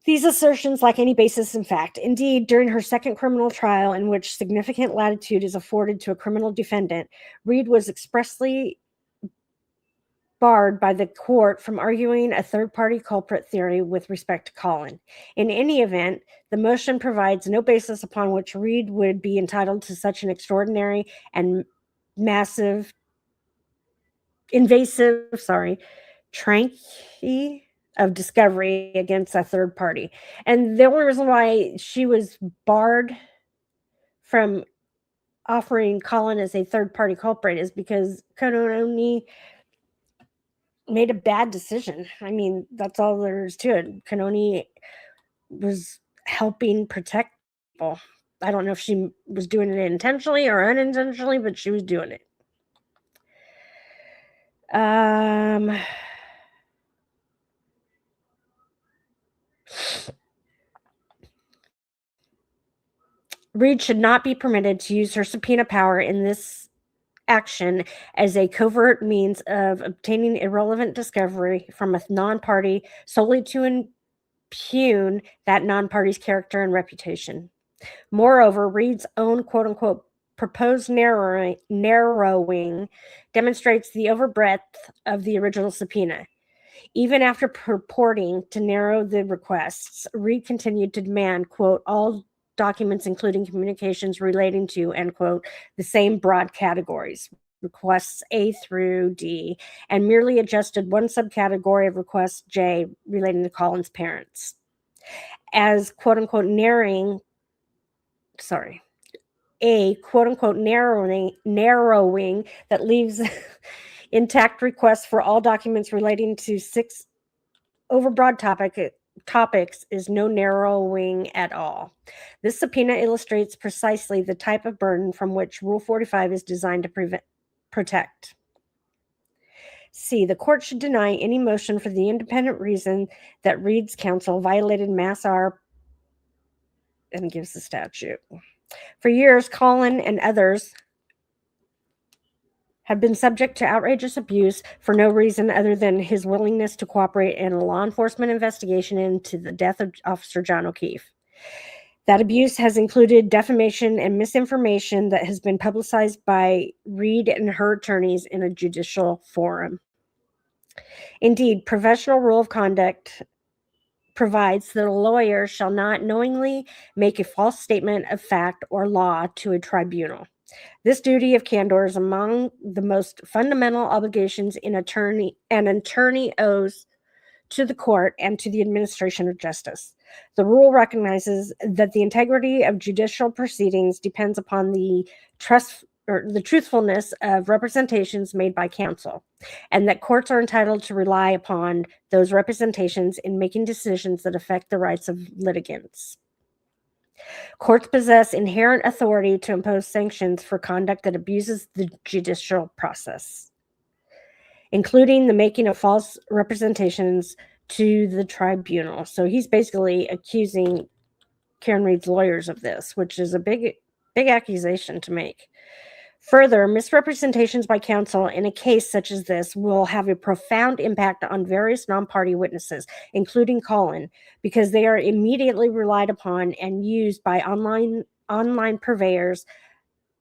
These assertions lack any basis in fact. Indeed, during her second criminal trial, in which significant latitude is afforded to a criminal defendant, Reed was expressly barred by the court from arguing a third-party culprit theory with respect to Colin. In any event, the motion provides no basis upon which Reed would be entitled to such an extraordinary and invasive tranche of discovery against a third party. And the only reason why she was barred from offering Colin as a third-party culprit is because Kanoni made a bad decision. I mean, that's all there is to it. Kanoni was helping protect people. I don't know if she was doing it intentionally or unintentionally, but she was doing it. Reed should not be permitted to use her subpoena power in this action as a covert means of obtaining irrelevant discovery from a non-party solely to impugn that non-party's character and reputation. Moreover, Reed's own quote-unquote proposed narrowing demonstrates the overbreadth of the original subpoena. Even after purporting to narrow the requests, Reed continued to demand, quote, all documents including communications relating to, end quote, the same broad categories, requests A through D, and merely adjusted one subcategory of request J relating to Colin's parents. As quote-unquote narrowing that leaves intact requests for all documents relating to 6 overbroad topics is no narrowing at all. This subpoena illustrates precisely the type of burden from which Rule 45 is designed to protect. C. The court should deny any motion for the independent reason that Reed's counsel violated Mass R and gives the statute. For years, Colin and others had been subject to outrageous abuse for no reason other than his willingness to cooperate in a law enforcement investigation into the death of Officer John O'Keefe. That abuse has included defamation and misinformation that has been publicized by Reed and her attorneys in a judicial forum. Indeed, professional rule of conduct provides that a lawyer shall not knowingly make a false statement of fact or law to a tribunal. This duty of candor is among the most fundamental obligations an attorney owes to the court and to the administration of justice. The rule recognizes that the integrity of judicial proceedings depends upon the truthfulness of representations made by counsel, and that courts are entitled to rely upon those representations in making decisions that affect the rights of litigants. Courts possess inherent authority to impose sanctions for conduct that abuses the judicial process, including the making of false representations to the tribunal. So he's basically accusing Karen Reed's lawyers of this, which is a big accusation to make. Further, misrepresentations by counsel in a case such as this will have a profound impact on various non-party witnesses, including Colin, because they are immediately relied upon and used by online purveyors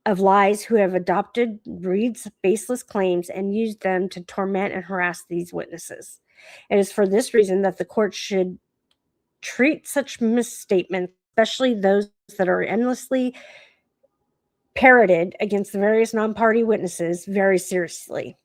of lies who have adopted Reed's baseless claims and used them to torment and harass these witnesses. It is for this reason that the court should treat such misstatements, especially those that are endlessly parroted against the various non-party witnesses, very seriously.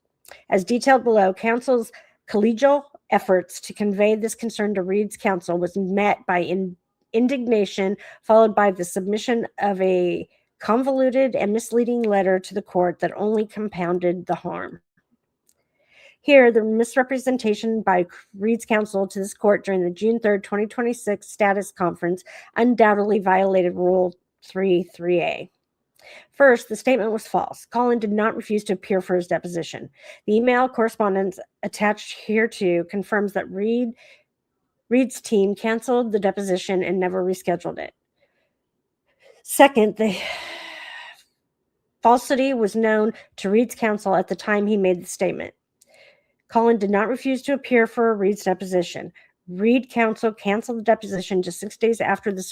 As detailed below, counsel's collegial efforts to convey this concern to Reed's counsel was met by indignation, followed by the submission of a convoluted and misleading letter to the court that only compounded the harm. Here, the misrepresentation by Reed's counsel to this court during the June 3rd, 2026 status conference undoubtedly violated Rule 3.3a. First, the statement was false. Colin did not refuse to appear for his deposition. The email correspondence attached hereto confirms that Reed's team canceled the deposition and never rescheduled it. Second, the falsity was known to Reed's counsel at the time he made the statement. Colin did not refuse to appear for Reed's deposition. Reed counsel canceled the deposition just 6 days after the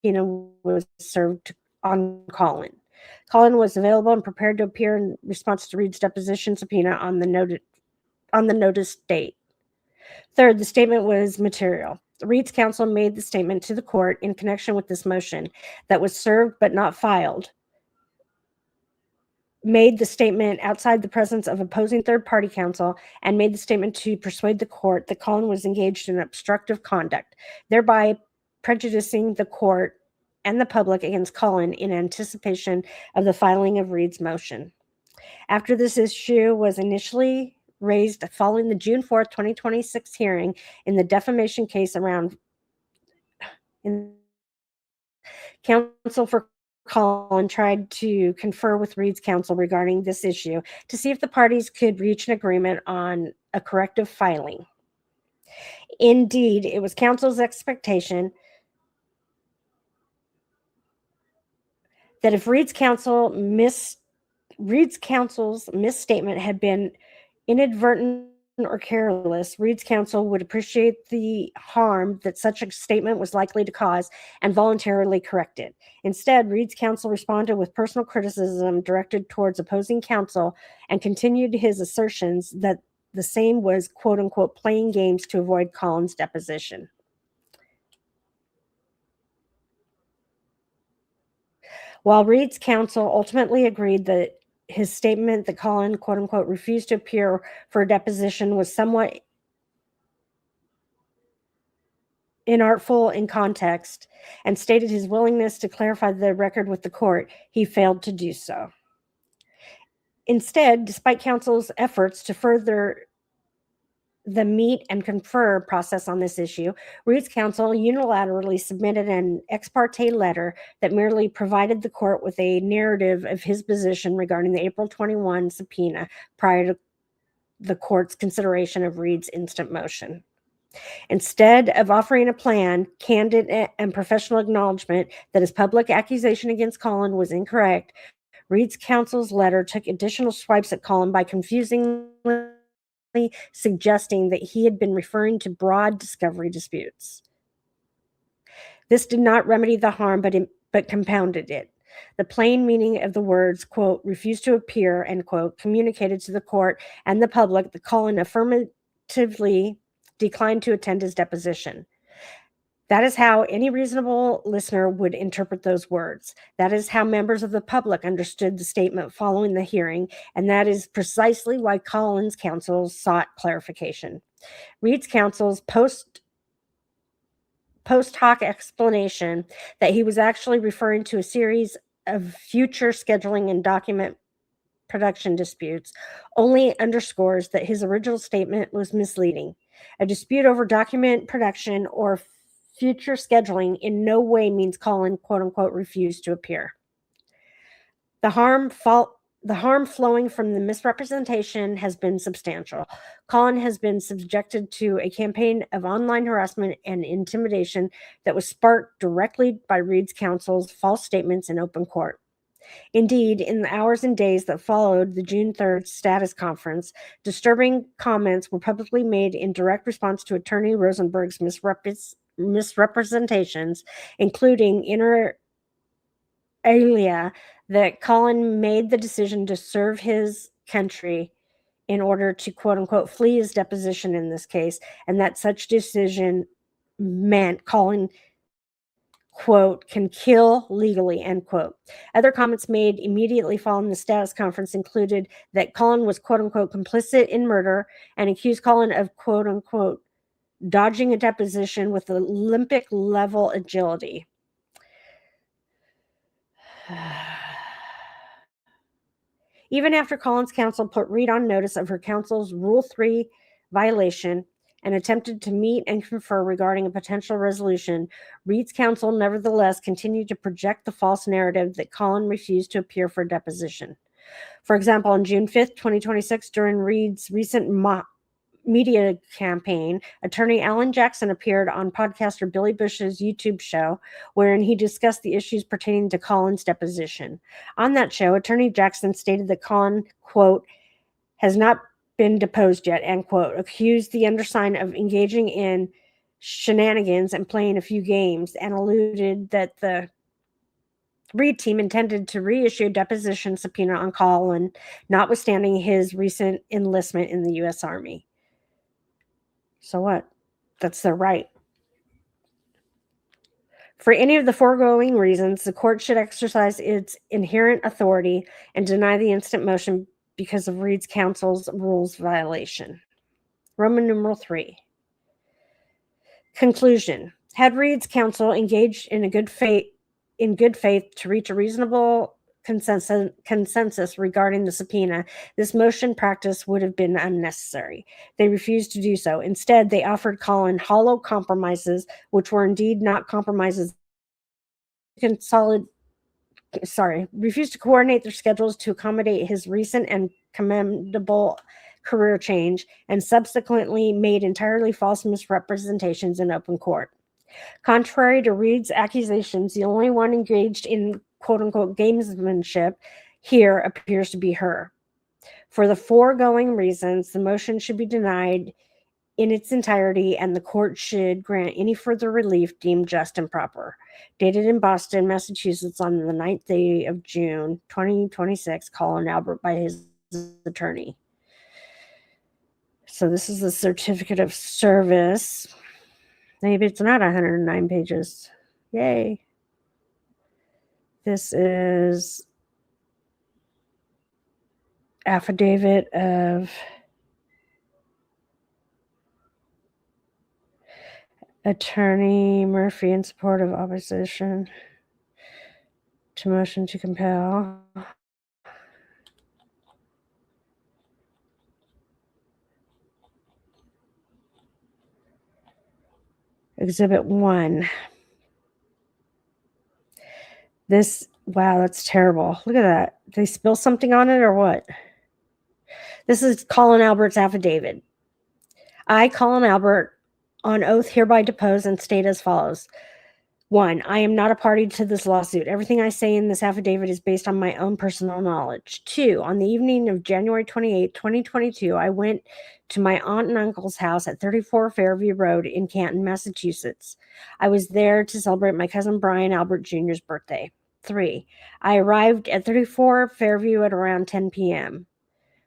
subpoena was served on Colin. Colin was available and prepared to appear in response to Reed's deposition subpoena on the notice date. Third, the statement was material. Reed's counsel made the statement to the court in connection with this motion that was served but not filed, made the statement outside the presence of opposing third-party counsel, and made the statement to persuade the court that Colin was engaged in obstructive conduct, thereby prejudicing the court and the public against Colin in anticipation of the filing of Reed's motion. After this issue was initially raised following the June 4th, 2026 hearing in the defamation case counsel for Colin tried to confer with Reed's counsel regarding this issue to see if the parties could reach an agreement on a corrective filing. Indeed, it was counsel's expectation that if Reed's counsel's misstatement had been inadvertent or careless, Reed's counsel would appreciate the harm that such a statement was likely to cause and voluntarily correct it. Instead, Reed's counsel responded with personal criticism directed towards opposing counsel and continued his assertions that the same was, quote unquote, playing games to avoid Colin's deposition. While Reed's counsel ultimately agreed that his statement that Colin, quote unquote, refused to appear for a deposition was somewhat inartful in context and stated his willingness to clarify the record with the court, he failed to do so. Instead, despite counsel's efforts to further the meet and confer process on this issue, Reed's counsel unilaterally submitted an ex parte letter that merely provided the court with a narrative of his position regarding the April 21 subpoena prior to the court's consideration of Reed's instant motion. Instead of offering a plan, candid and professional acknowledgement that his public accusation against Colin was incorrect, Reed's counsel's letter took additional swipes at Colin by confusingly suggesting that he had been referring to broad discovery disputes. This did not remedy the harm, but compounded it. The plain meaning of the words, quote, refused to appear, end quote, communicated to the court and the public that Colin affirmatively declined to attend his deposition. That is how any reasonable listener would interpret those words. That is how members of the public understood the statement following the hearing, and that is precisely why Colin's counsel sought clarification. Reed's counsel's post hoc explanation that he was actually referring to a series of future scheduling and document production disputes only underscores that his original statement was misleading. A dispute over document production or future scheduling in no way means Colin, quote unquote, refused to appear. The harm flowing from the misrepresentation has been substantial. Colin has been subjected to a campaign of online harassment and intimidation that was sparked directly by Reed's counsel's false statements in open court. Indeed, in the hours and days that followed the June 3rd status conference, disturbing comments were publicly made in direct response to Attorney Rosenberg's misrepresentations, including inter alia that Colin made the decision to serve his country in order to, quote unquote, flee his deposition in this case, and that such decision meant Colin, quote, can kill legally, end quote. Other comments made immediately following the status conference included that Colin was, quote unquote, complicit in murder and accused Colin of, quote unquote, dodging a deposition with Olympic level agility. Even after Colin's counsel put Reed on notice of her counsel's Rule 3 violation and attempted to meet and confer regarding a potential resolution, Reed's counsel nevertheless continued to project the false narrative that Colin refused to appear for deposition. For example, on June 5th, 2026, during Reed's recent media campaign, attorney Alan Jackson appeared on podcaster Billy Bush's YouTube show, wherein he discussed the issues pertaining to Colin's deposition. On that show, attorney Jackson stated that Colin, quote, has not been deposed yet, end quote, accused the undersigned of engaging in shenanigans and playing a few games, and alluded that the Reed team intended to reissue a deposition subpoena on Colin, notwithstanding his recent enlistment in the U.S. Army. So what? That's their right. For any of the foregoing reasons, the court should exercise its inherent authority and deny the instant motion because of Reed's counsel's rules violation. Roman numeral 3. Conclusion. Had Reed's counsel engaged in good faith to reach a reasonable consensus regarding the subpoena, this motion practice would have been unnecessary. They refused to do so. Instead, they offered Colin hollow compromises, which were indeed not compromises. Refused to coordinate their schedules to accommodate his recent and commendable career change, and subsequently made entirely false misrepresentations in open court. Contrary to Reed's accusations, the only one engaged in quote-unquote gamesmanship here appears to be her. For the foregoing reasons, the motion should be denied in its entirety, and the court should grant any further relief deemed just and proper. Dated in Boston, Massachusetts on the 9th day of June, 2026, Colin Albert by his attorney. So this is the certificate of service. Maybe it's not 109 pages. Yay. This is affidavit of Attorney Murphy in support of opposition to motion to compel. Exhibit 1. Wow, that's terrible. Look at that. Did they spill something on it or what? This is Colin Albert's affidavit. I, Colin Albert, on oath hereby depose and state as follows. 1, I am not a party to this lawsuit. Everything I say in this affidavit is based on my own personal knowledge. 2, on the evening of January 28, 2022, I went to my aunt and uncle's house at 34 Fairview Road in Canton, Massachusetts. I was there to celebrate my cousin Brian Albert Jr.'s birthday. 3, I arrived at 34 Fairview at around 10 p.m.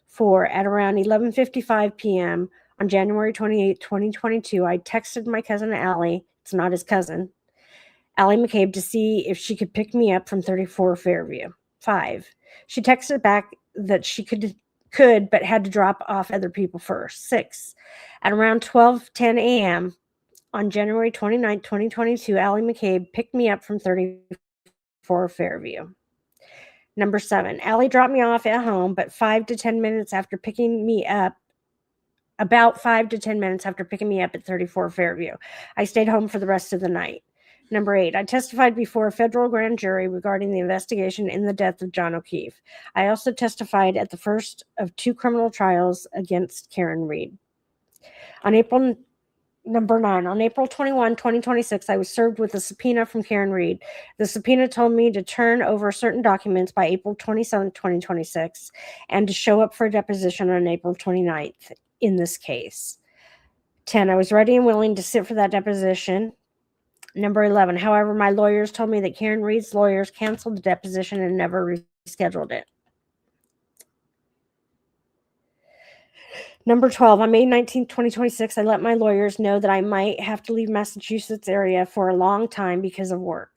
4, at around 11:55 p.m. on January 28, 2022, I texted my cousin Allie, it's not his cousin, Allie McCabe, to see if she could pick me up from 34 Fairview. 5, she texted back that she could but had to drop off other people first. 6, at around 12:10 a.m. on January 29, 2022, Allie McCabe picked me up from 34 Fairview. Number 7, Allie dropped me off at home, but about 5 to 10 minutes after picking me up at 34 Fairview, I stayed home for the rest of the night. Number 8, I testified before a federal grand jury regarding the investigation in the death of John O'Keefe. I also testified at the first of 2 criminal trials against Karen Reed. Number 9, on April 21, 2026, I was served with a subpoena from Karen Reed. The subpoena told me to turn over certain documents by April 27, 2026, and to show up for a deposition on April 29th in this case. 10, I was ready and willing to sit for that deposition. Number 11, however, my lawyers told me that Karen Reed's lawyers canceled the deposition and never rescheduled it. Number 12, on May 19, 2026, I let my lawyers know that I might have to leave Massachusetts area for a long time because of work.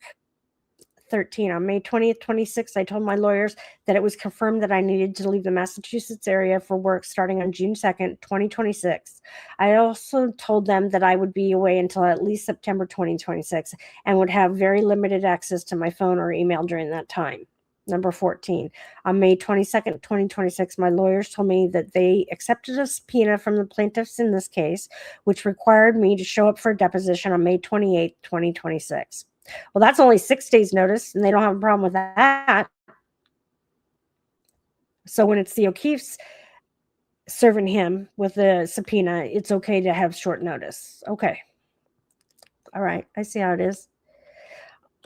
13, on May 20th, 26, I told my lawyers that it was confirmed that I needed to leave the Massachusetts area for work starting on June 2nd, 2026. I also told them that I would be away until at least September 2026 and would have very limited access to my phone or email during that time. Number 14, on May 22nd, 2026, my lawyers told me that they accepted a subpoena from the plaintiffs in this case, which required me to show up for a deposition on May 28th, 2026. Well, that's only 6 days' notice, and they don't have a problem with that. So when it's the O'Keefe's serving him with the subpoena, it's okay to have short notice. Okay. All right. I see how it is.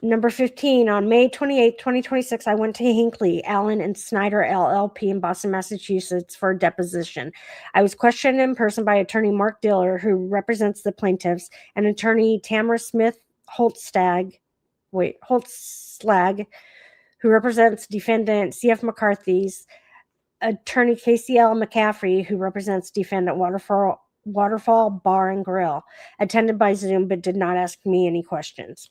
Number 15, on May 28, 2026, I went to Hinckley, Allen, and Snyder LLP in Boston, Massachusetts for a deposition. I was questioned in person by attorney Mark Diller, who represents the plaintiffs, and attorney Tamara Smith Holtzlag, who represents defendant C.F. McCarthy's, attorney Casey L. McCaffrey, who represents defendant Waterfall Bar and Grill, attended by Zoom but did not ask me any questions.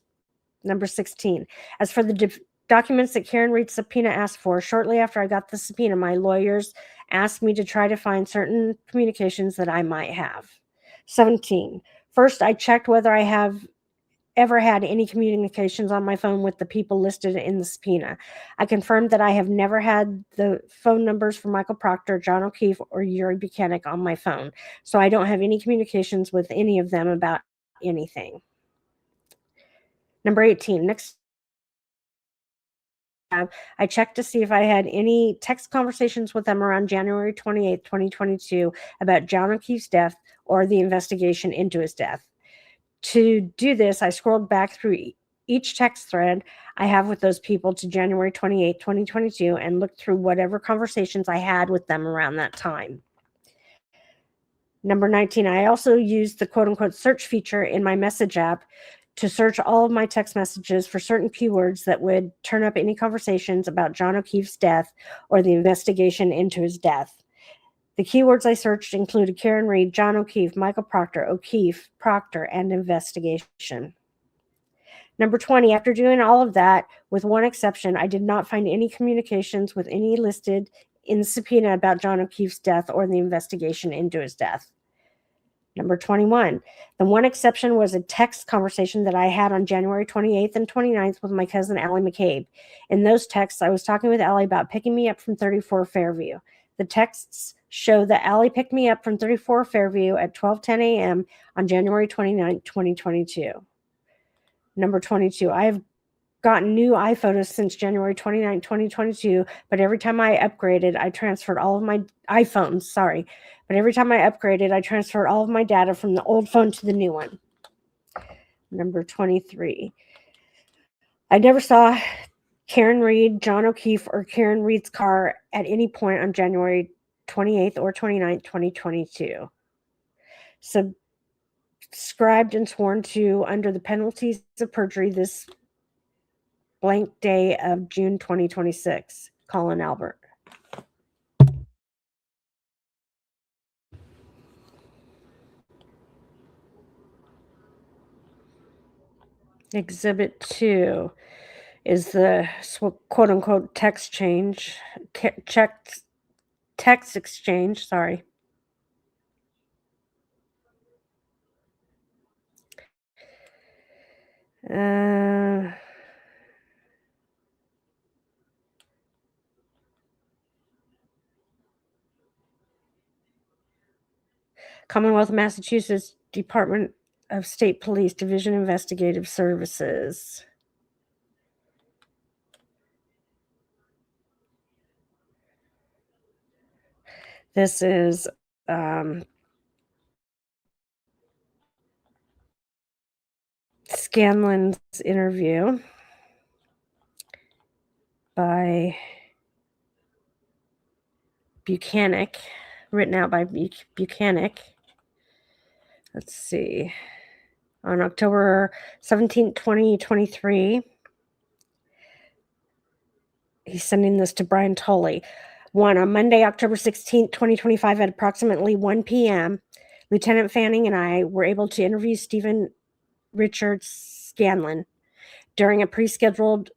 Number 16, as for the documents that Karen Reed's subpoena asked for, shortly after I got the subpoena, my lawyers asked me to try to find certain communications that I might have. 17, first, I checked whether I have ever had any communications on my phone with the people listed in the subpoena. I confirmed that I have never had the phone numbers for Michael Proctor, John O'Keefe, or Yuri Buchanan on my phone, so I don't have any communications with any of them about anything. Number 18, next, I checked to see if I had any text conversations with them around January 28, 2022 about John O'Keefe's death or the investigation into his death. To do this, I scrolled back through each text thread I have with those people to January 28, 2022 and looked through whatever conversations I had with them around that time. Number 19, I also used the quote-unquote search feature in my message app to search all of my text messages for certain keywords that would turn up any conversations about John O'Keefe's death or the investigation into his death. The keywords I searched included Karen Reed, John O'Keefe, Michael Proctor, O'Keefe, Proctor, and investigation. Number 20, after doing all of that, with one exception, I did not find any communications with any listed in the subpoena about John O'Keefe's death or the investigation into his death. Number 21, the one exception was a text conversation that I had on January 28th and 29th with my cousin Allie McCabe. In those texts, I was talking with Allie about picking me up from 34 Fairview. The texts show that Allie picked me up from 34 Fairview at 12:10 a.m. on January 29, 2022. Number 22, I have gotten new iPhotos since January 29, 2022, but every time I upgraded, I transferred all of my iPhones, but every time I upgraded, I transferred all of my data from the old phone to the new one. Number 23, I never saw Karen Reed, John O'Keefe, or Karen Reed's car at any point on January 28th or 29th, 2022. Subscribed and sworn to under the penalties of perjury this blank day of June 2026. Colin Albert. Exhibit 2 is the quote-unquote text exchange, sorry. Commonwealth of Massachusetts Department of State Police Division Investigative Services. This is Scanlon's interview by Buchanan, written out by Buchanan. Let's see. On October 17, 2023, he's sending this to Brian Tolley. On Monday, October 16, 2025, at approximately 1 p.m., Lieutenant Fanning and I were able to interview Stephen Richard Scanlon during a pre-scheduled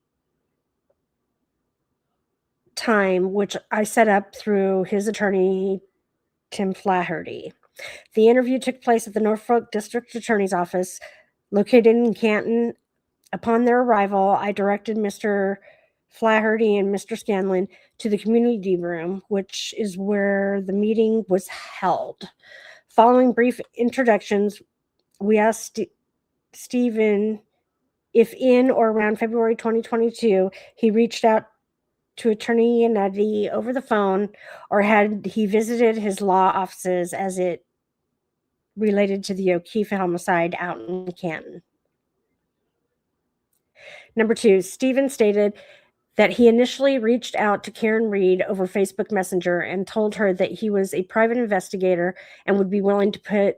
time, which I set up through his attorney, Tim Flaherty. The interview took place at the Norfolk District Attorney's Office, located in Canton. Upon their arrival, I directed Mr. Flaherty and Mr. Scanlon to the community room, which is where the meeting was held. Following brief introductions, we asked Stephen if in or around February 2022, he reached out to Attorney Yannetti over the phone, or had he visited his law offices as it related to the O'Keefe homicide out in Canton. Number 2, Stephen stated that he initially reached out to Karen Reed over Facebook Messenger and told her that he was a private investigator and would be willing to put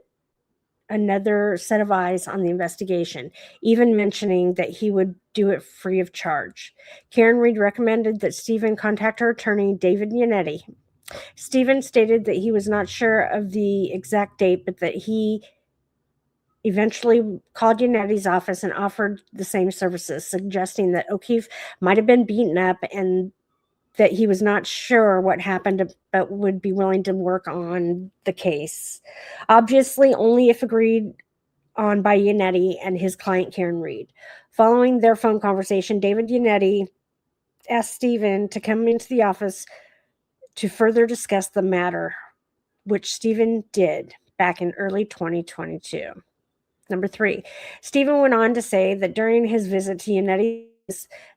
another set of eyes on the investigation, even mentioning that he would do it free of charge. Karen Reed recommended that Stephen contact her attorney, David Yannetti. Stephen stated that he was not sure of the exact date, but that he eventually called Yannetti's office and offered the same services, suggesting that O'Keefe might have been beaten up and that he was not sure what happened, but would be willing to work on the case. Obviously, only if agreed on by Yannetti and his client, Karen Reed. Following their phone conversation, David Yannetti asked Stephen to come into the office to further discuss the matter, which Stephen did back in early 2022. Number 3, Stephen went on to say that during his visit to Yannetti,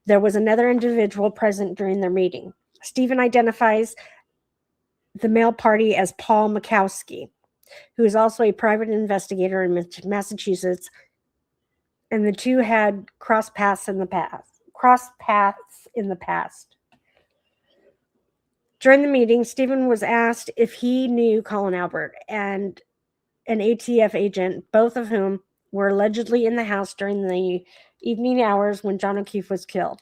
there was another individual present during their meeting. Stephen identifies the male party as Paul Makowski, who is also a private investigator in Massachusetts, and the two had crossed paths in the past. During the meeting, Stephen was asked if he knew Colin Albert and an ATF agent, both of whom were allegedly in the house during the evening hours when John O'Keefe was killed.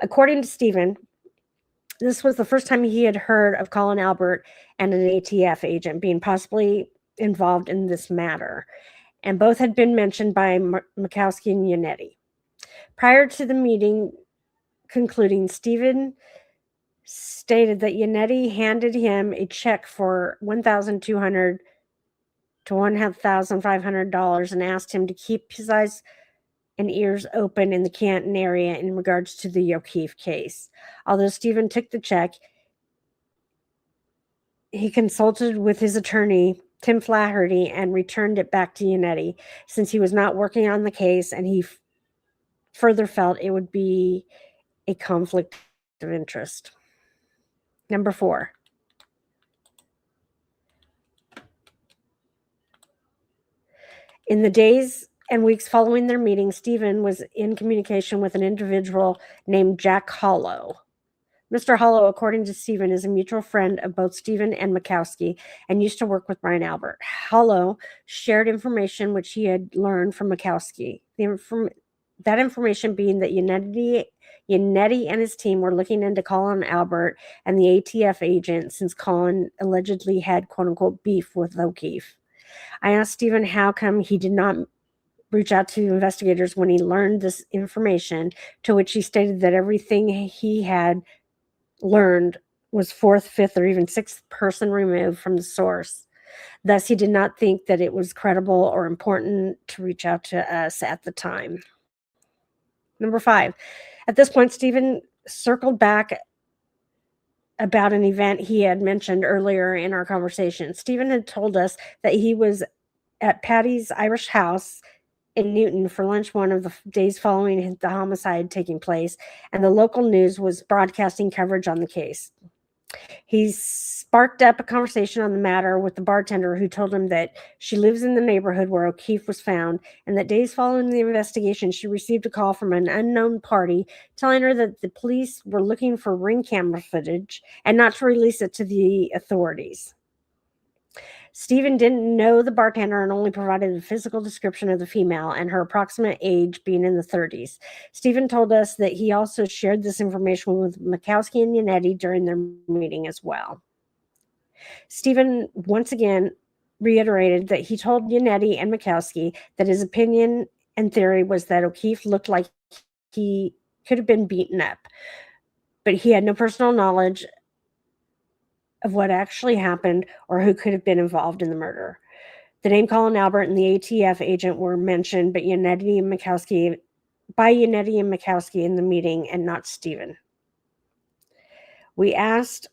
According to Stephen, this was the first time he had heard of Colin Albert and an ATF agent being possibly involved in this matter, and both had been mentioned by Makowski and Yannetti. Prior to the meeting concluding, Stephen stated that Yannetti handed him a check for $1,200 to $1,500 and asked him to keep his eyes and ears open in the Canton area in regards to the O'Keefe case. Although Stephen took the check, he consulted with his attorney, Tim Flaherty, and returned it back to Yannetti since he was not working on the case, and he further felt it would be a conflict of interest. Number 4. In the days and weeks following their meeting, Stephen was in communication with an individual named Jack Hollow. Mr. Hollow, according to Stephen, is a mutual friend of both Stephen and Mikowski and used to work with Brian Albert. Hollow shared information which he had learned from Mikowski. That information being that Yannetti and his team were looking into Colin Albert and the ATF agent since Colin allegedly had quote-unquote beef with O'Keefe. I asked Stephen how come he did not reach out to investigators when he learned this information, to which he stated that everything he had learned was fourth, fifth, or even sixth person removed from the source. Thus, he did not think that it was credible or important to reach out to us at the time. Number 5. At this point, Stephen circled back about an event he had mentioned earlier in our conversation. Stephen had told us that he was at Patty's Irish house in Newton for lunch one of the days following the homicide taking place, and the local news was broadcasting coverage on the case. He sparked up a conversation on the matter with the bartender, who told him that she lives in the neighborhood where O'Keefe was found, and that days following the investigation, she received a call from an unknown party telling her that the police were looking for ring camera footage and not to release it to the authorities. Stephen didn't know the bartender and only provided a physical description of the female and her approximate age being in the 30s. Stephen told us that he also shared this information with Mikowski and Yannetti during their meeting as well. Stephen once again reiterated that he told Yannetti and Mikowski that his opinion and theory was that O'Keefe looked like he could have been beaten up, but he had no personal knowledge of what actually happened or who could have been involved in the murder. The name Colin Albert and the ATF agent were mentioned, but Yannetti and Mikowski in the meeting, and not Stephen. We asked,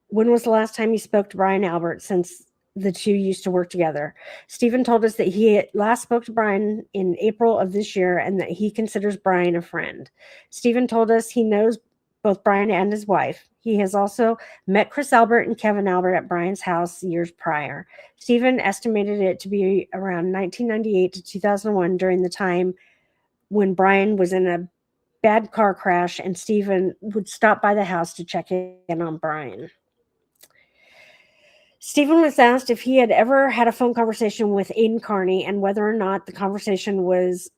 when was the last time you spoke to Brian Albert, since the two used to work together? Stephen told us that he last spoke to Brian in April of this year and that he considers Brian a friend. Stephen told us he knows both Brian and his wife. He has also met Chris Albert and Kevin Albert at Brian's house years prior. Stephen estimated it to be around 1998 to 2001, during the time when Brian was in a bad car crash and Stephen would stop by the house to check in on Brian. Stephen was asked if he had ever had a phone conversation with Aidan Carney and whether or not the conversation was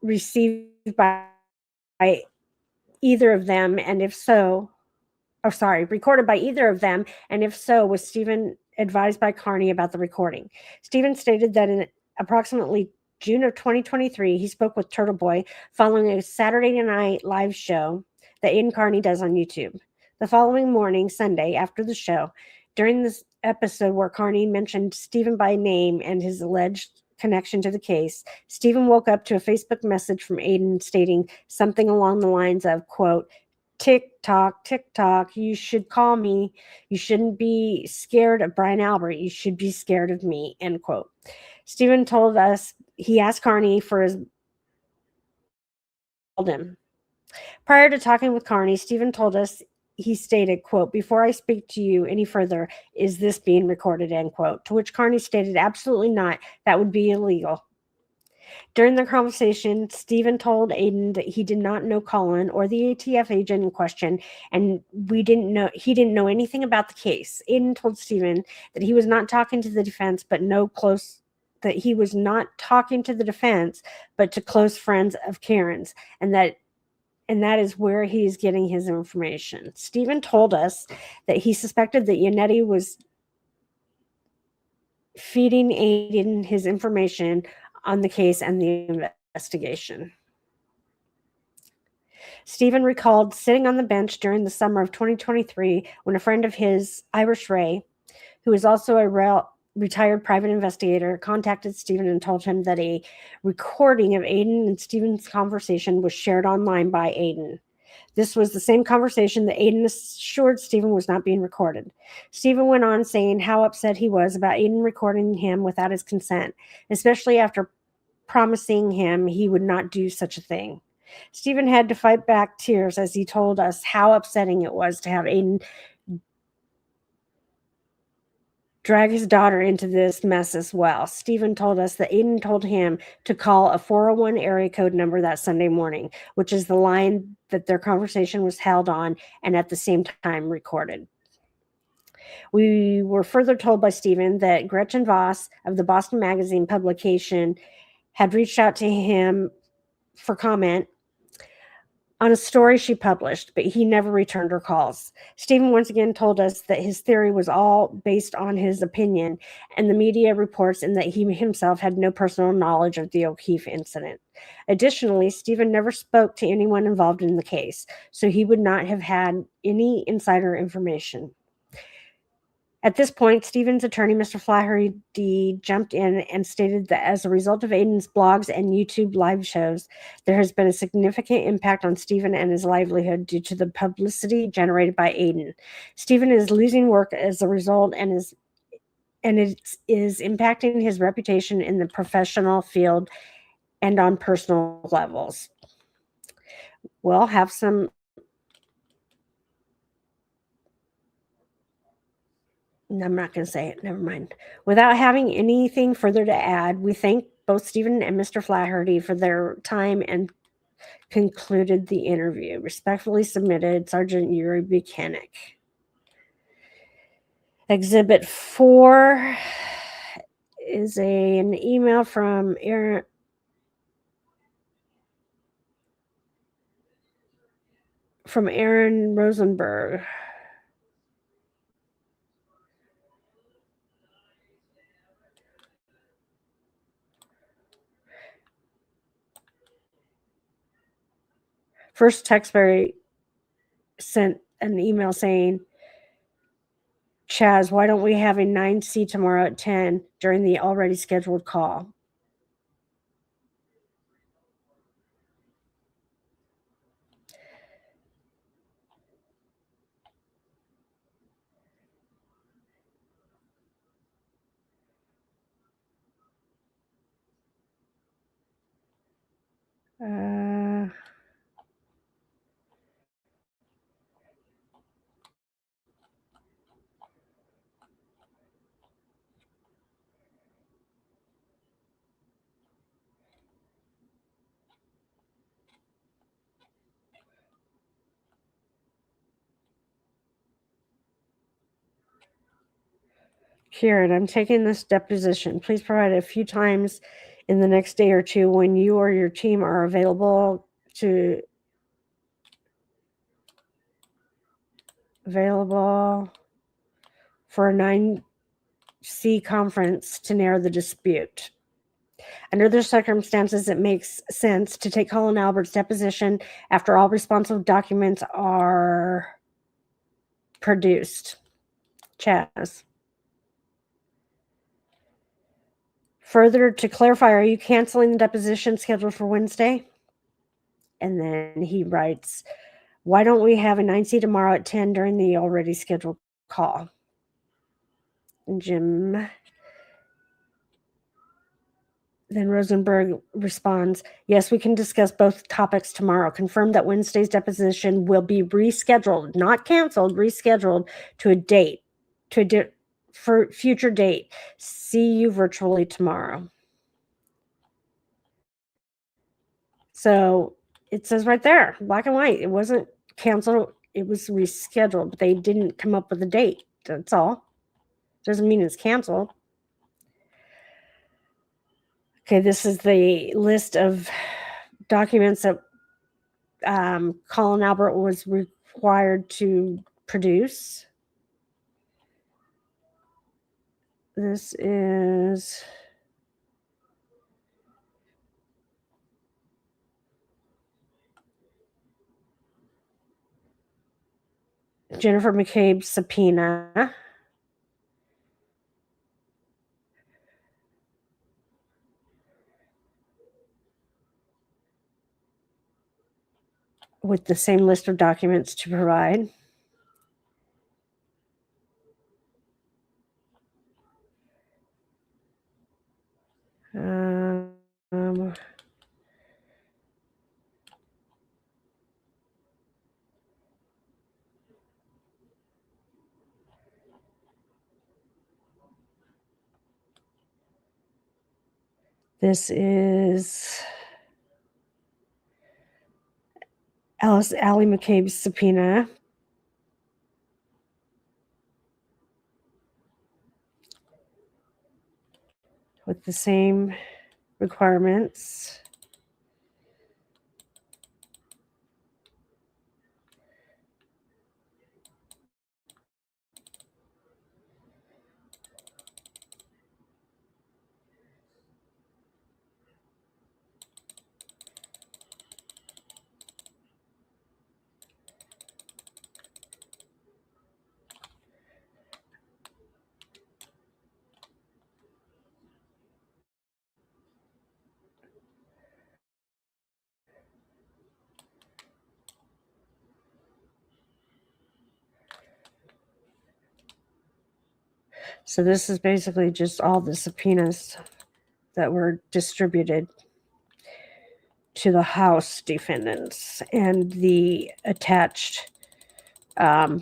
received by either of them, and if so, recorded by either of them, and if so, was Stephen advised by Carney about the recording? Stephen stated that in approximately June of 2023, he spoke with Turtle Boy following a Saturday night live show that Aidan Carney does on YouTube. The following morning, Sunday, after the show, during this episode where Carney mentioned Stephen by name and his alleged connection to the case, Stephen woke up to a Facebook message from Aidan stating something along the lines of, quote, tick tock, you should call me. You shouldn't be scared of Brian Albert. You should be scared of me, end quote. Stephen told us he asked Carney for his him. Prior to talking with Carney, Stephen told us he stated, quote, before I speak to you any further, is this being recorded, end quote, to which Carney stated, absolutely not. That would be illegal. During the conversation, Stephen told Aidan that he did not know Colin or the ATF agent in question, and he didn't know anything about the case. Aidan told Stephen that he was not talking to the defense, but to close friends of Karen's, and that is where he's getting his information. Stephen told us that he suspected that Yannetti was feeding Aidan his information on the case and the investigation. Stephen recalled sitting on the bench during the summer of 2023 when a friend of his, Irish Ray, who is also a retired private investigator, contacted Stephen and told him that a recording of Aidan and Stephen's conversation was shared online by Aidan. This was the same conversation that Aidan assured Stephen was not being recorded. Stephen went on saying how upset he was about Aidan recording him without his consent, especially after promising him he would not do such a thing. Stephen had to fight back tears as he told us how upsetting it was to have Aidan drag his daughter into this mess as well. Stephen told us that Aiden told him to call a 401 area code number that Sunday morning, which is the line that their conversation was held on and at the same time recorded. We were further told by Stephen that Gretchen Voss of the Boston Magazine publication had reached out to him for comment on a story she published, but he never returned her calls. Stephen once again told us that his theory was all based on his opinion and the media reports, and that he himself had no personal knowledge of the O'Keefe incident. Additionally, Stephen never spoke to anyone involved in the case, so he would not have had any insider information. At this point, Stephen's attorney, Mr. Flaherty, jumped in and stated that as a result of Aiden's blogs and YouTube live shows, there has been a significant impact on Stephen and his livelihood due to the publicity generated by Aiden. Stephen is losing work as a result, and it is impacting his reputation in the professional field and on personal levels. We'll have some. I'm not going to say it. Never mind. Without having anything further to add, we thank both Stephen and Mr. Flaherty for their time and concluded the interview. Respectfully submitted, Sergeant Yuri Buchanan. Exhibit 4 is an email from Aaron Rosenberg. First, Texberry sent an email saying, Chaz, why don't we have a 9C tomorrow at 10 during the already scheduled call? Kieran, I'm taking this deposition. Please provide a few times in the next day or two when you or your team are available for a 9C conference to narrow the dispute. Under the circumstances, it makes sense to take Colin Albert's deposition after all responsive documents are produced. Chaz. Further, to clarify, are you canceling the deposition scheduled for Wednesday? And then he writes, why don't we have a 9C tomorrow at 10 during the already scheduled call? And Jim. Then Rosenberg responds, yes, we can discuss both topics tomorrow. Confirm that Wednesday's deposition will be rescheduled, not canceled, rescheduled to a date, for future date. See you virtually tomorrow. So it says right there, black and white, it wasn't canceled, it was rescheduled, but they didn't come up with a date. That's all. Doesn't mean it's canceled. Okay, this is the list of documents that Colin Albert was required to produce. This is Jennifer McCabe's subpoena. With the same list of documents to provide. This is Allie McCabe's subpoena. With the same requirements. So this is basically just all the subpoenas that were distributed to the House defendants and the attached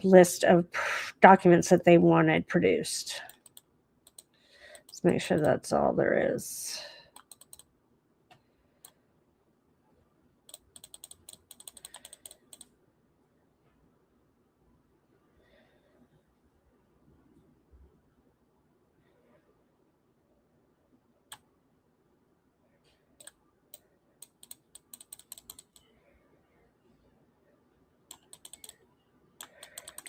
list of documents that they wanted produced. Let's make sure that's all there is.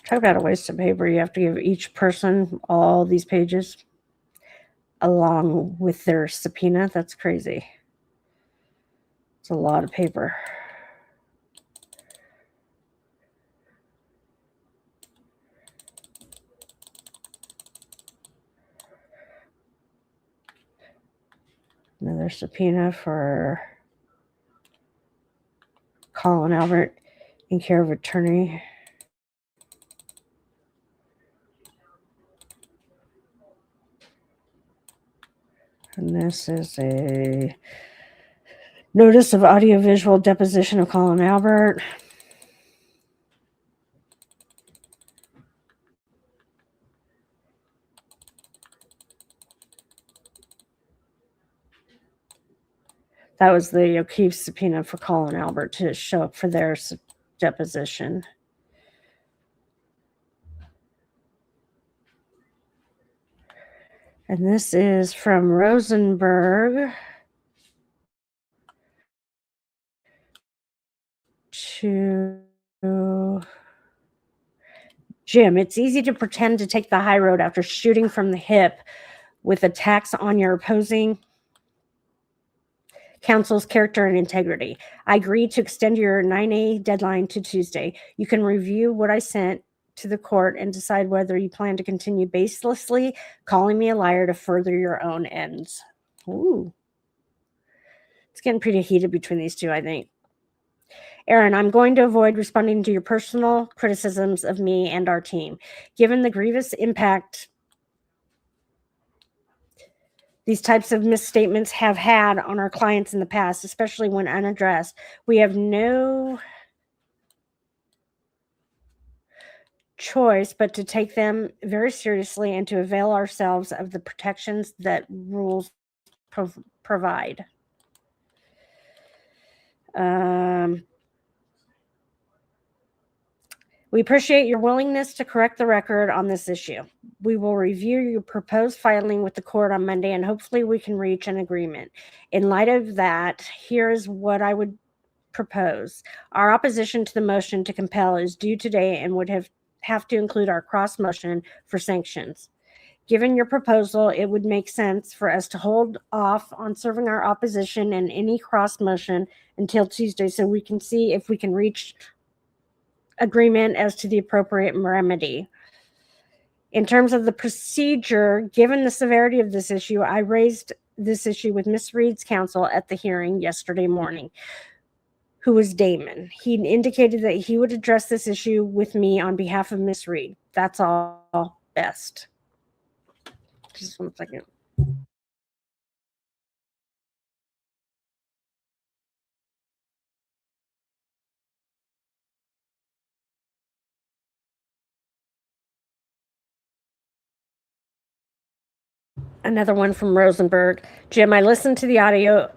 Talk about a waste of paper. You have to give each person all these pages along with their subpoena. That's crazy. It's a lot of paper. Another subpoena for Colin Albert in care of attorney. And this is a notice of audiovisual deposition of Colin Albert. That was the O'Keefe subpoena for Colin Albert to show up for their deposition. And this is from Rosenberg to Jim. It's easy to pretend to take the high road after shooting from the hip with attacks on your opposing counsel's character and integrity. I agreed to extend your 9A deadline to Tuesday. You can review what I sent to the court and decide whether you plan to continue baselessly calling me a liar to further your own ends. Ooh. It's getting pretty heated between these two, I think. Aaron, I'm going to avoid responding to your personal criticisms of me and our team. Given the grievous impact these types of misstatements have had on our clients in the past, especially when unaddressed, we have no choice but to take them very seriously and to avail ourselves of the protections that rules provide. We appreciate your willingness to correct the record on this issue. We will review your proposed filing with the court on Monday, and hopefully we can reach an agreement. In light of that, here is what I would propose. Our opposition to the motion to compel is due today and would have to include our cross motion for sanctions. Given your proposal, it would make sense for us to hold off on serving our opposition and any cross motion until Tuesday so we can see if we can reach agreement as to the appropriate remedy. In terms of the procedure, given the severity of this issue, I raised this issue with Ms. Reed's counsel at the hearing yesterday morning, who was Damon. He indicated that he would address this issue with me on behalf of Ms. Reed. That's all. Best. Just 1 second. Another one from Rosenberg. Jim, I listened to the audio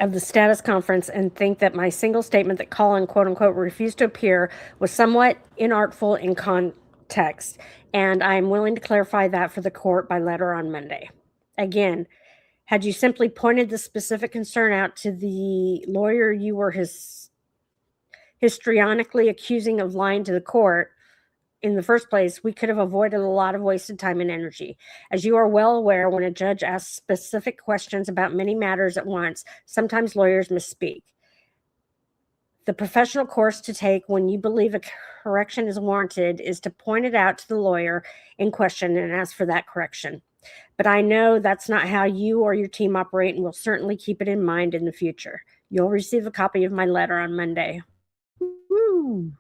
of the status conference and think that my single statement that Colin, quote unquote, refused to appear was somewhat inartful in context, and I'm willing to clarify that for the court by letter on Monday. Again, had you simply pointed the specific concern out to the lawyer you were histrionically accusing of lying to the court in the first place, we could have avoided a lot of wasted time and energy. As you are well aware, when a judge asks specific questions about many matters at once, sometimes lawyers misspeak. The professional course to take when you believe a correction is warranted is to point it out to the lawyer in question and ask for that correction. But I know that's not how you or your team operate, and will certainly keep it in mind in the future. You'll receive a copy of my letter on Monday. Woo!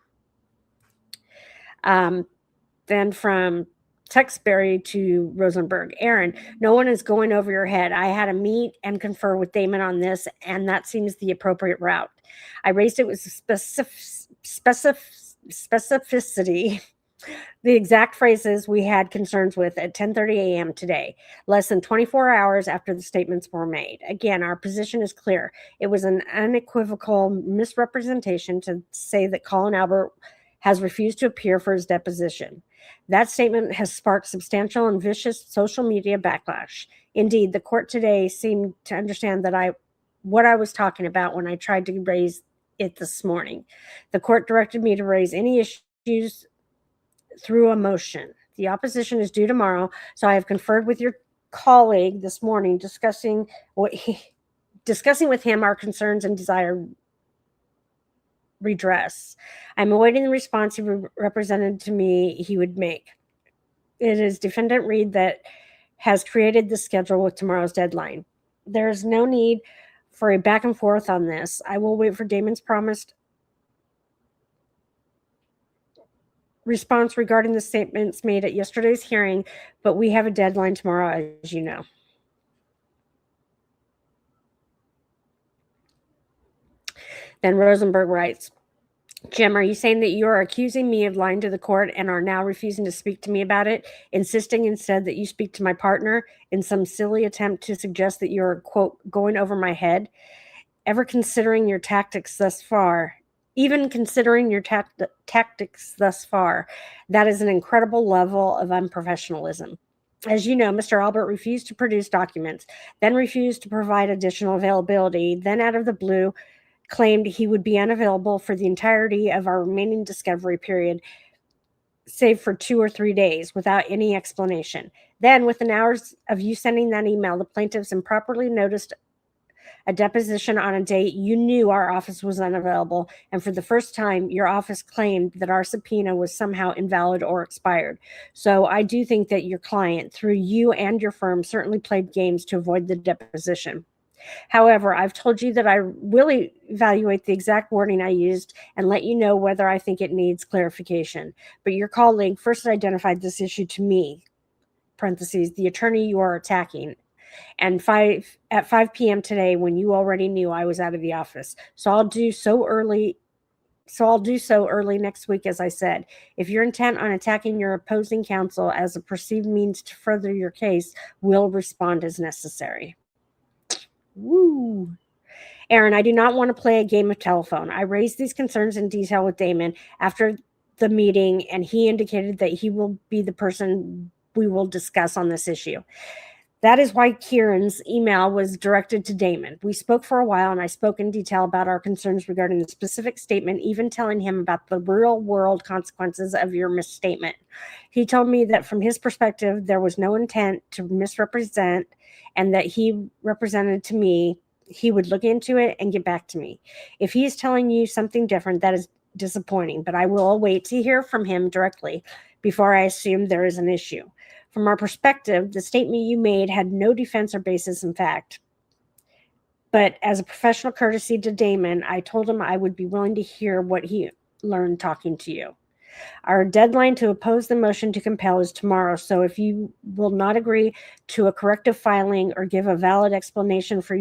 Then from Texberry to Rosenberg, Aaron, no one is going over your head. I had to meet and confer with Damon on this, and that seems the appropriate route. I raised it with specificity, the exact phrases we had concerns with at 10:30 a.m. today, less than 24 hours after the statements were made. Again, our position is clear. It was an unequivocal misrepresentation to say that Colin Albert has refused to appear for his deposition. That statement has sparked substantial and vicious social media backlash. Indeed, the court today seemed to understand that what I was talking about when I tried to raise it this morning. The court directed me to raise any issues through a motion. The opposition is due tomorrow, so I have conferred with your colleague this morning, discussing with him our concerns and desired redress. I'm awaiting the response he represented to me he would make. It is Defendant Reed that has created the schedule with tomorrow's deadline. There is no need for a back and forth on this. I will wait for Damon's promised response regarding the statements made at yesterday's hearing, but we have a deadline tomorrow, as you know. Then Rosenberg writes, Jim, are you saying that you are accusing me of lying to the court and are now refusing to speak to me about it, insisting instead that you speak to my partner in some silly attempt to suggest that you're, quote, going over my head? Even considering your tactics thus far, that is an incredible level of unprofessionalism. As you know, Mr. Albert refused to produce documents, then refused to provide additional availability, then out of the blue claimed he would be unavailable for the entirety of our remaining discovery period, save for 2 or 3 days, without any explanation. Then, within hours of you sending that email, the plaintiffs improperly noticed a deposition on a date you knew our office was unavailable, and for the first time, your office claimed that our subpoena was somehow invalid or expired. So I do think that your client, through you and your firm, certainly played games to avoid the deposition. However, I've told you that I will evaluate the exact wording I used and let you know whether I think it needs clarification. But your colleague first identified this issue to me, parentheses, the attorney you are attacking, and at 5 p.m. today when you already knew I was out of the office. So I'll do so early next week, as I said. If you're intent on attacking your opposing counsel as a perceived means to further your case, we'll respond as necessary. Woo. Aaron, I do not want to play a game of telephone. I raised these concerns in detail with Damon after the meeting, and he indicated that he will be the person we will discuss on this issue. That is why Kieran's email was directed to Damon. We spoke for a while, and I spoke in detail about our concerns regarding the specific statement, even telling him about the real-world consequences of your misstatement. He told me that from his perspective, there was no intent to misrepresent, and that he represented to me, he would look into it and get back to me. If he is telling you something different, that is disappointing, but I will wait to hear from him directly before I assume there is an issue. From our perspective, the statement you made had no defense or basis in fact. But as a professional courtesy to Damon, I told him I would be willing to hear what he learned talking to you. Our deadline to oppose the motion to compel is tomorrow, so if you will not agree to a corrective filing or give a valid explanation for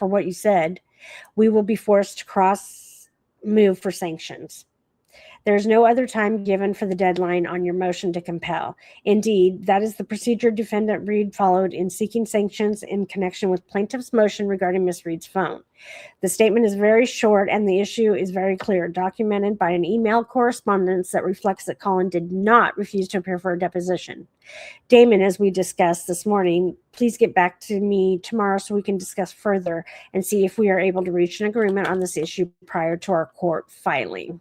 what you said, we will be forced to move for sanctions. There is no other time given for the deadline on your motion to compel. Indeed, that is the procedure defendant Reed followed in seeking sanctions in connection with plaintiff's motion regarding Ms. Reed's phone. The statement is very short and the issue is very clear, documented by an email correspondence that reflects that Colin did not refuse to appear for a deposition. Damon, as we discussed this morning, please get back to me tomorrow so we can discuss further and see if we are able to reach an agreement on this issue prior to our court filing.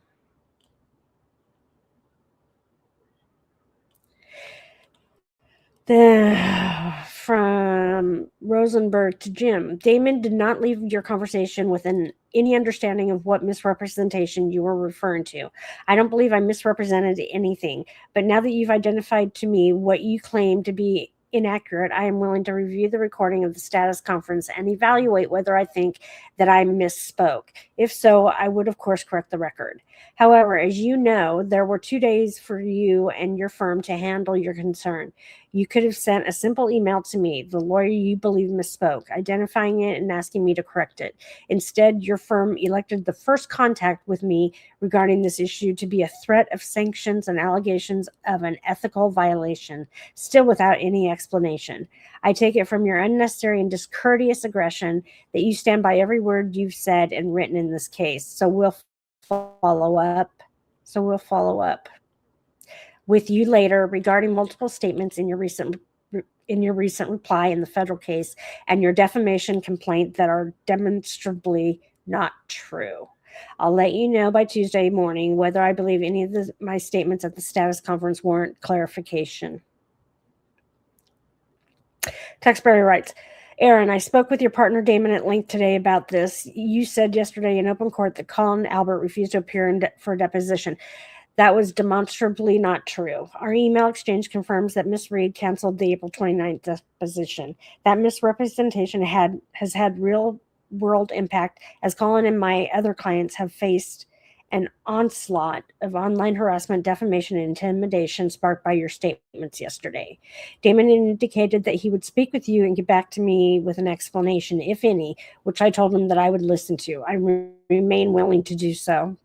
From Rosenberg to Jim, Damon did not leave your conversation with any understanding of what misrepresentation you were referring to. I don't believe I misrepresented anything, but now that you've identified to me what you claim to be inaccurate, I am willing to review the recording of the status conference and evaluate whether I think that I misspoke. If so, I would, of course, correct the record. However, as you know, there were 2 days for you and your firm to handle your concern. You could have sent a simple email to me, the lawyer you believe misspoke, identifying it and asking me to correct it. Instead, your firm elected the first contact with me regarding this issue to be a threat of sanctions and allegations of an ethical violation, still without any explanation. I take it from your unnecessary and discourteous aggression that you stand by every word you've said and written in this case. So we'll follow up with you later regarding multiple statements in your recent reply in the federal case and your defamation complaint that are demonstrably not true. I'll let you know by Tuesday morning whether I believe any of my statements at the status conference warrant clarification. Taxberry writes, Aaron, I spoke with your partner Damon at length today about this. You said yesterday in open court that Colin Albert refused to appear for a deposition. That was demonstrably not true. Our email exchange confirms that Ms. Reed canceled the April 29th deposition. That misrepresentation has had real-world impact, as Colin and my other clients have faced an onslaught of online harassment, defamation, and intimidation sparked by your statements yesterday. Damon indicated that he would speak with you and get back to me with an explanation, if any, which I told him that I would listen to. I remain willing to do so.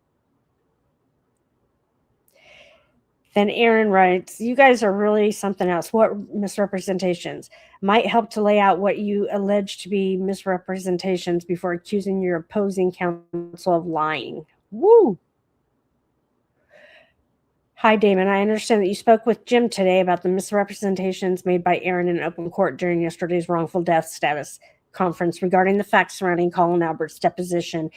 Then Aaron writes, you guys are really something else. What misrepresentations? Might help to lay out what you allege to be misrepresentations before accusing your opposing counsel of lying. Woo! Hi, Damon. I understand that you spoke with Jim today about the misrepresentations made by Aaron in open court during yesterday's wrongful death status conference regarding the facts surrounding Colin Albert's deposition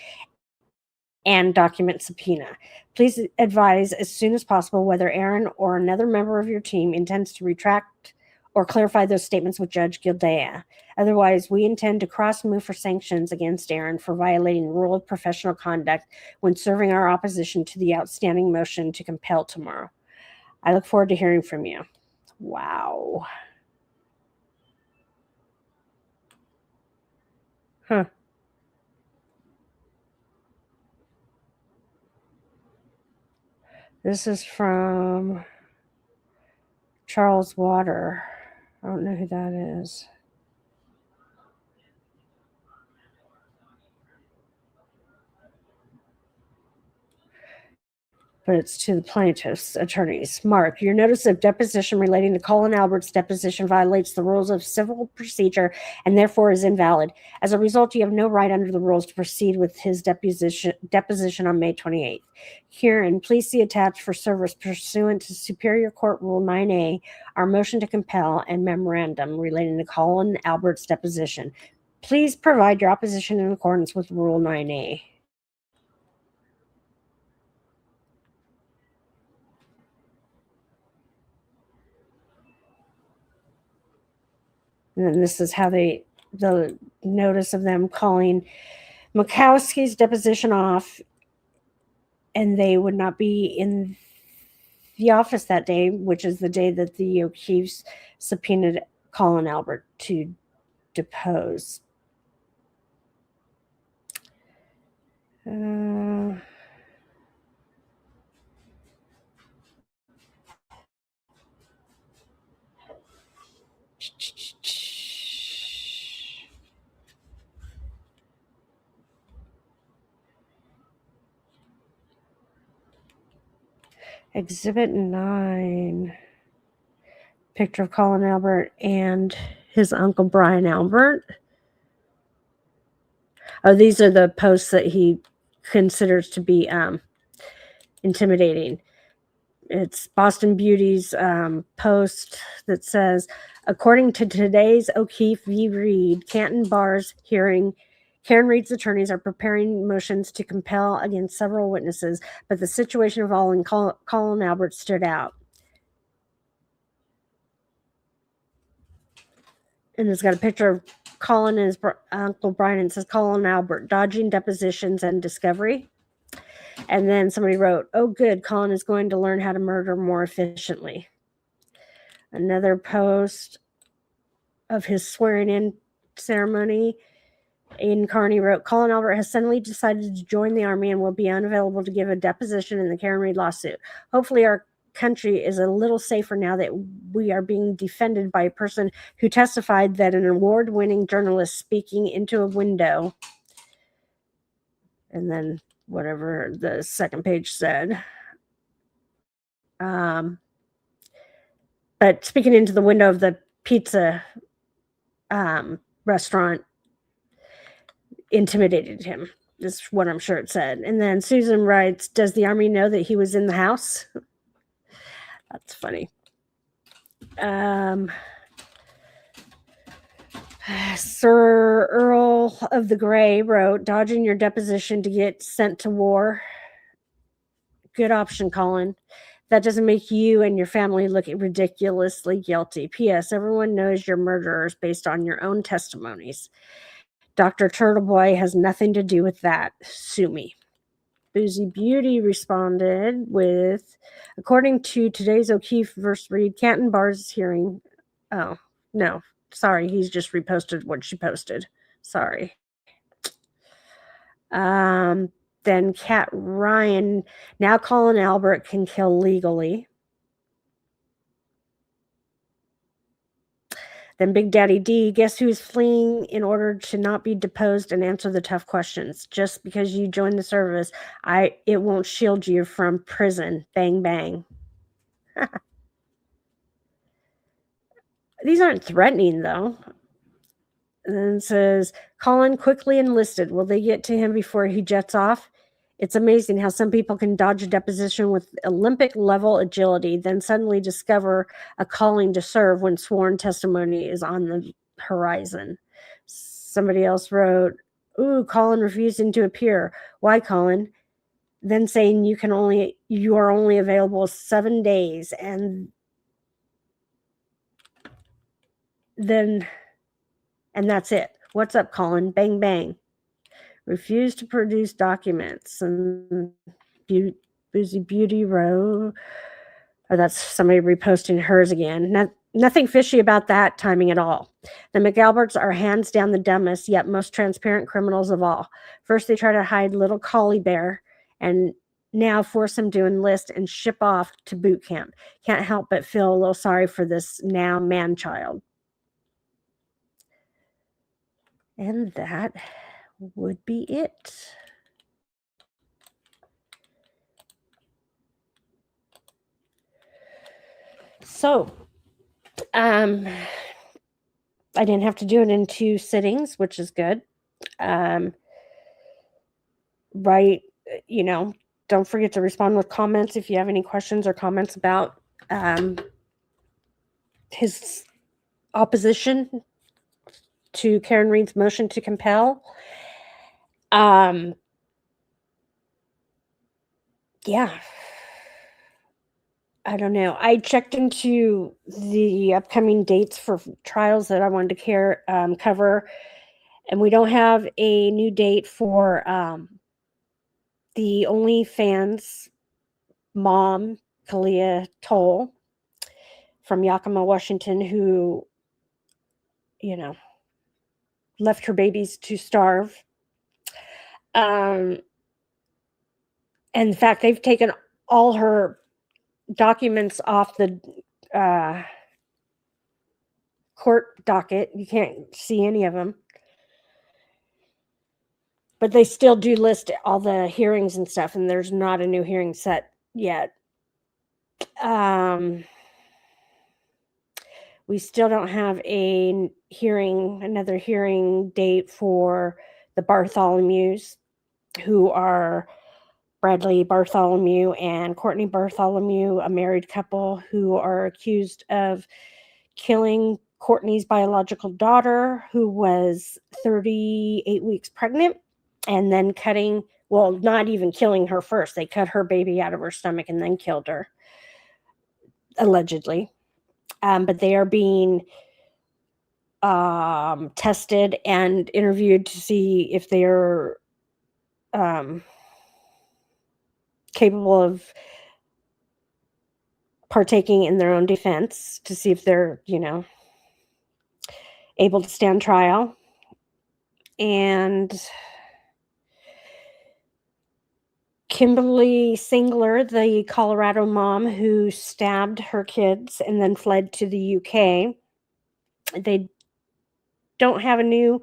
and document subpoena. Please advise as soon as possible whether Aaron or another member of your team intends to retract or clarify those statements with Judge Gildea. Otherwise, we intend to cross-move for sanctions against Aaron for violating the rule of professional conduct when serving our opposition to the outstanding motion to compel tomorrow. I look forward to hearing from you. Wow. Huh. This is from Charles Water. I don't know who that is. But it's to the plaintiff's attorneys. Mark, your notice of deposition relating to Colin Albert's deposition violates the rules of civil procedure and therefore is invalid. As a result, you have no right under the rules to proceed with his deposition on May 28th. Herein, please see attached for service pursuant to Superior Court Rule 9A, our motion to compel and memorandum relating to Colin Albert's deposition. Please provide your opposition in accordance with Rule 9A. And then this is how the notice of them calling Murkowski's deposition off, and they would not be in the office that day, which is the day that the O'Keefes subpoenaed Colin Albert to depose. Exhibit 9. Picture of Colin Albert and his uncle Brian Albert. Oh, these are the posts that he considers to be intimidating. It's Boston Beauty's post that says, according to today's O'Keefe v. Reed, Canton Bar's hearing, Karen Reed's attorneys are preparing motions to compel against several witnesses, but the situation involving Colin Albert stood out. And it's got a picture of Colin and his uncle Brian, and it says Colin Albert, dodging depositions and discovery. And then somebody wrote, oh, good, Colin is going to learn how to murder more efficiently. Another post of his swearing-in ceremony. Aidan Carney wrote, Colin Albert has suddenly decided to join the Army and will be unavailable to give a deposition in the Karen Reed lawsuit. Hopefully our country is a little safer now that we are being defended by a person who testified that an award-winning journalist speaking into a window. And then whatever the second page said. But speaking into the window of the pizza restaurant intimidated him, is what I'm sure it said. And then Susan writes, does the Army know that he was in the house? That's funny. Sir Earl of the Grey wrote, dodging your deposition to get sent to war. Good option, Colin. That doesn't make you and your family look ridiculously guilty. P.S. Everyone knows you're murderers based on your own testimonies. Dr. Turtleboy has nothing to do with that. Sue me. Boozy Beauty responded with, according to today's O'Keefe versus Reed, Canton Bar's hearing. Oh, no. Sorry, he's just reposted what she posted. Sorry. Then Kat Ryan, now Colin Albert can kill legally. Then Big Daddy D, guess who's fleeing in order to not be deposed and answer the tough questions? Just because you joined the service, it won't shield you from prison. Bang, bang. These aren't threatening, though. And then it says, Colin quickly enlisted. Will they get to him before he jets off? It's amazing how some people can dodge a deposition with Olympic-level agility, then suddenly discover a calling to serve when sworn testimony is on the horizon. Somebody else wrote, ooh, Colin refusing to appear. Why, Colin? Then saying you are only available 7 days, and that's it. What's up, Colin? Bang, bang. Refused to produce documents. And Boozy Beauty wrote, oh, that's somebody reposting hers again. Nothing fishy about that timing at all. The McAlberts are hands down the dumbest, yet most transparent criminals of all. First, they try to hide little Collie Bear, and now force him to enlist and ship off to boot camp. Can't help but feel a little sorry for this now man-child. And that would be it. So, I didn't have to do it in 2 sittings, which is good. Right, don't forget to respond with comments if you have any questions or comments about his opposition to Karen Reed's motion to compel. Yeah. I don't know. I checked into the upcoming dates for trials that I wanted to cover, and we don't have a new date for the OnlyFans mom, Kalia Toll, from Yakima, Washington, who, left her babies to starve. And in fact, they've taken all her documents off the court docket. You can't see any of them. But they still do list all the hearings and stuff, and there's not a new hearing set yet. We still don't have another hearing date for the Bartholomews, who are Bradley Bartholomew and Courtney Bartholomew, a married couple who are accused of killing Courtney's biological daughter, who was 38 weeks pregnant, and then not even killing her first. They cut her baby out of her stomach and then killed her, allegedly. But they are being tested and interviewed to see if they're capable of partaking in their own defense, to see if they're, able to stand trial. And Kimberly Singler, the Colorado mom who stabbed her kids and then fled to the UK, they don't have a new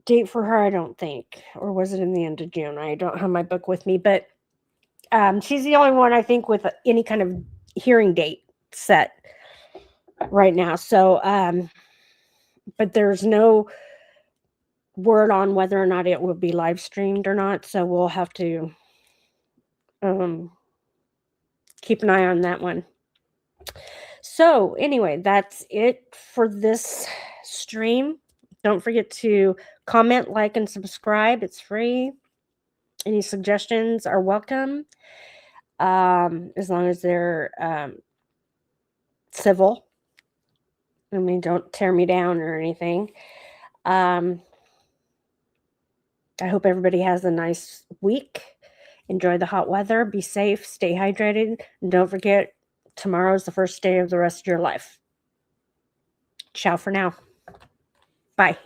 date for her, I don't think. Or was it in the end of June? I don't have my book with me, but she's the only one, I think, with any kind of hearing date set right now. So, but there's no word on whether or not it will be live streamed or not. So we'll have to keep an eye on that one. So anyway, that's it for this stream. Don't forget to comment, like, and subscribe. It's free. Any suggestions are welcome, as long as they're civil. I mean, don't tear me down or anything. I hope everybody has a nice week. Enjoy the hot weather. Be safe. Stay hydrated. And don't forget, tomorrow's the first day of the rest of your life. Ciao for now. Bye.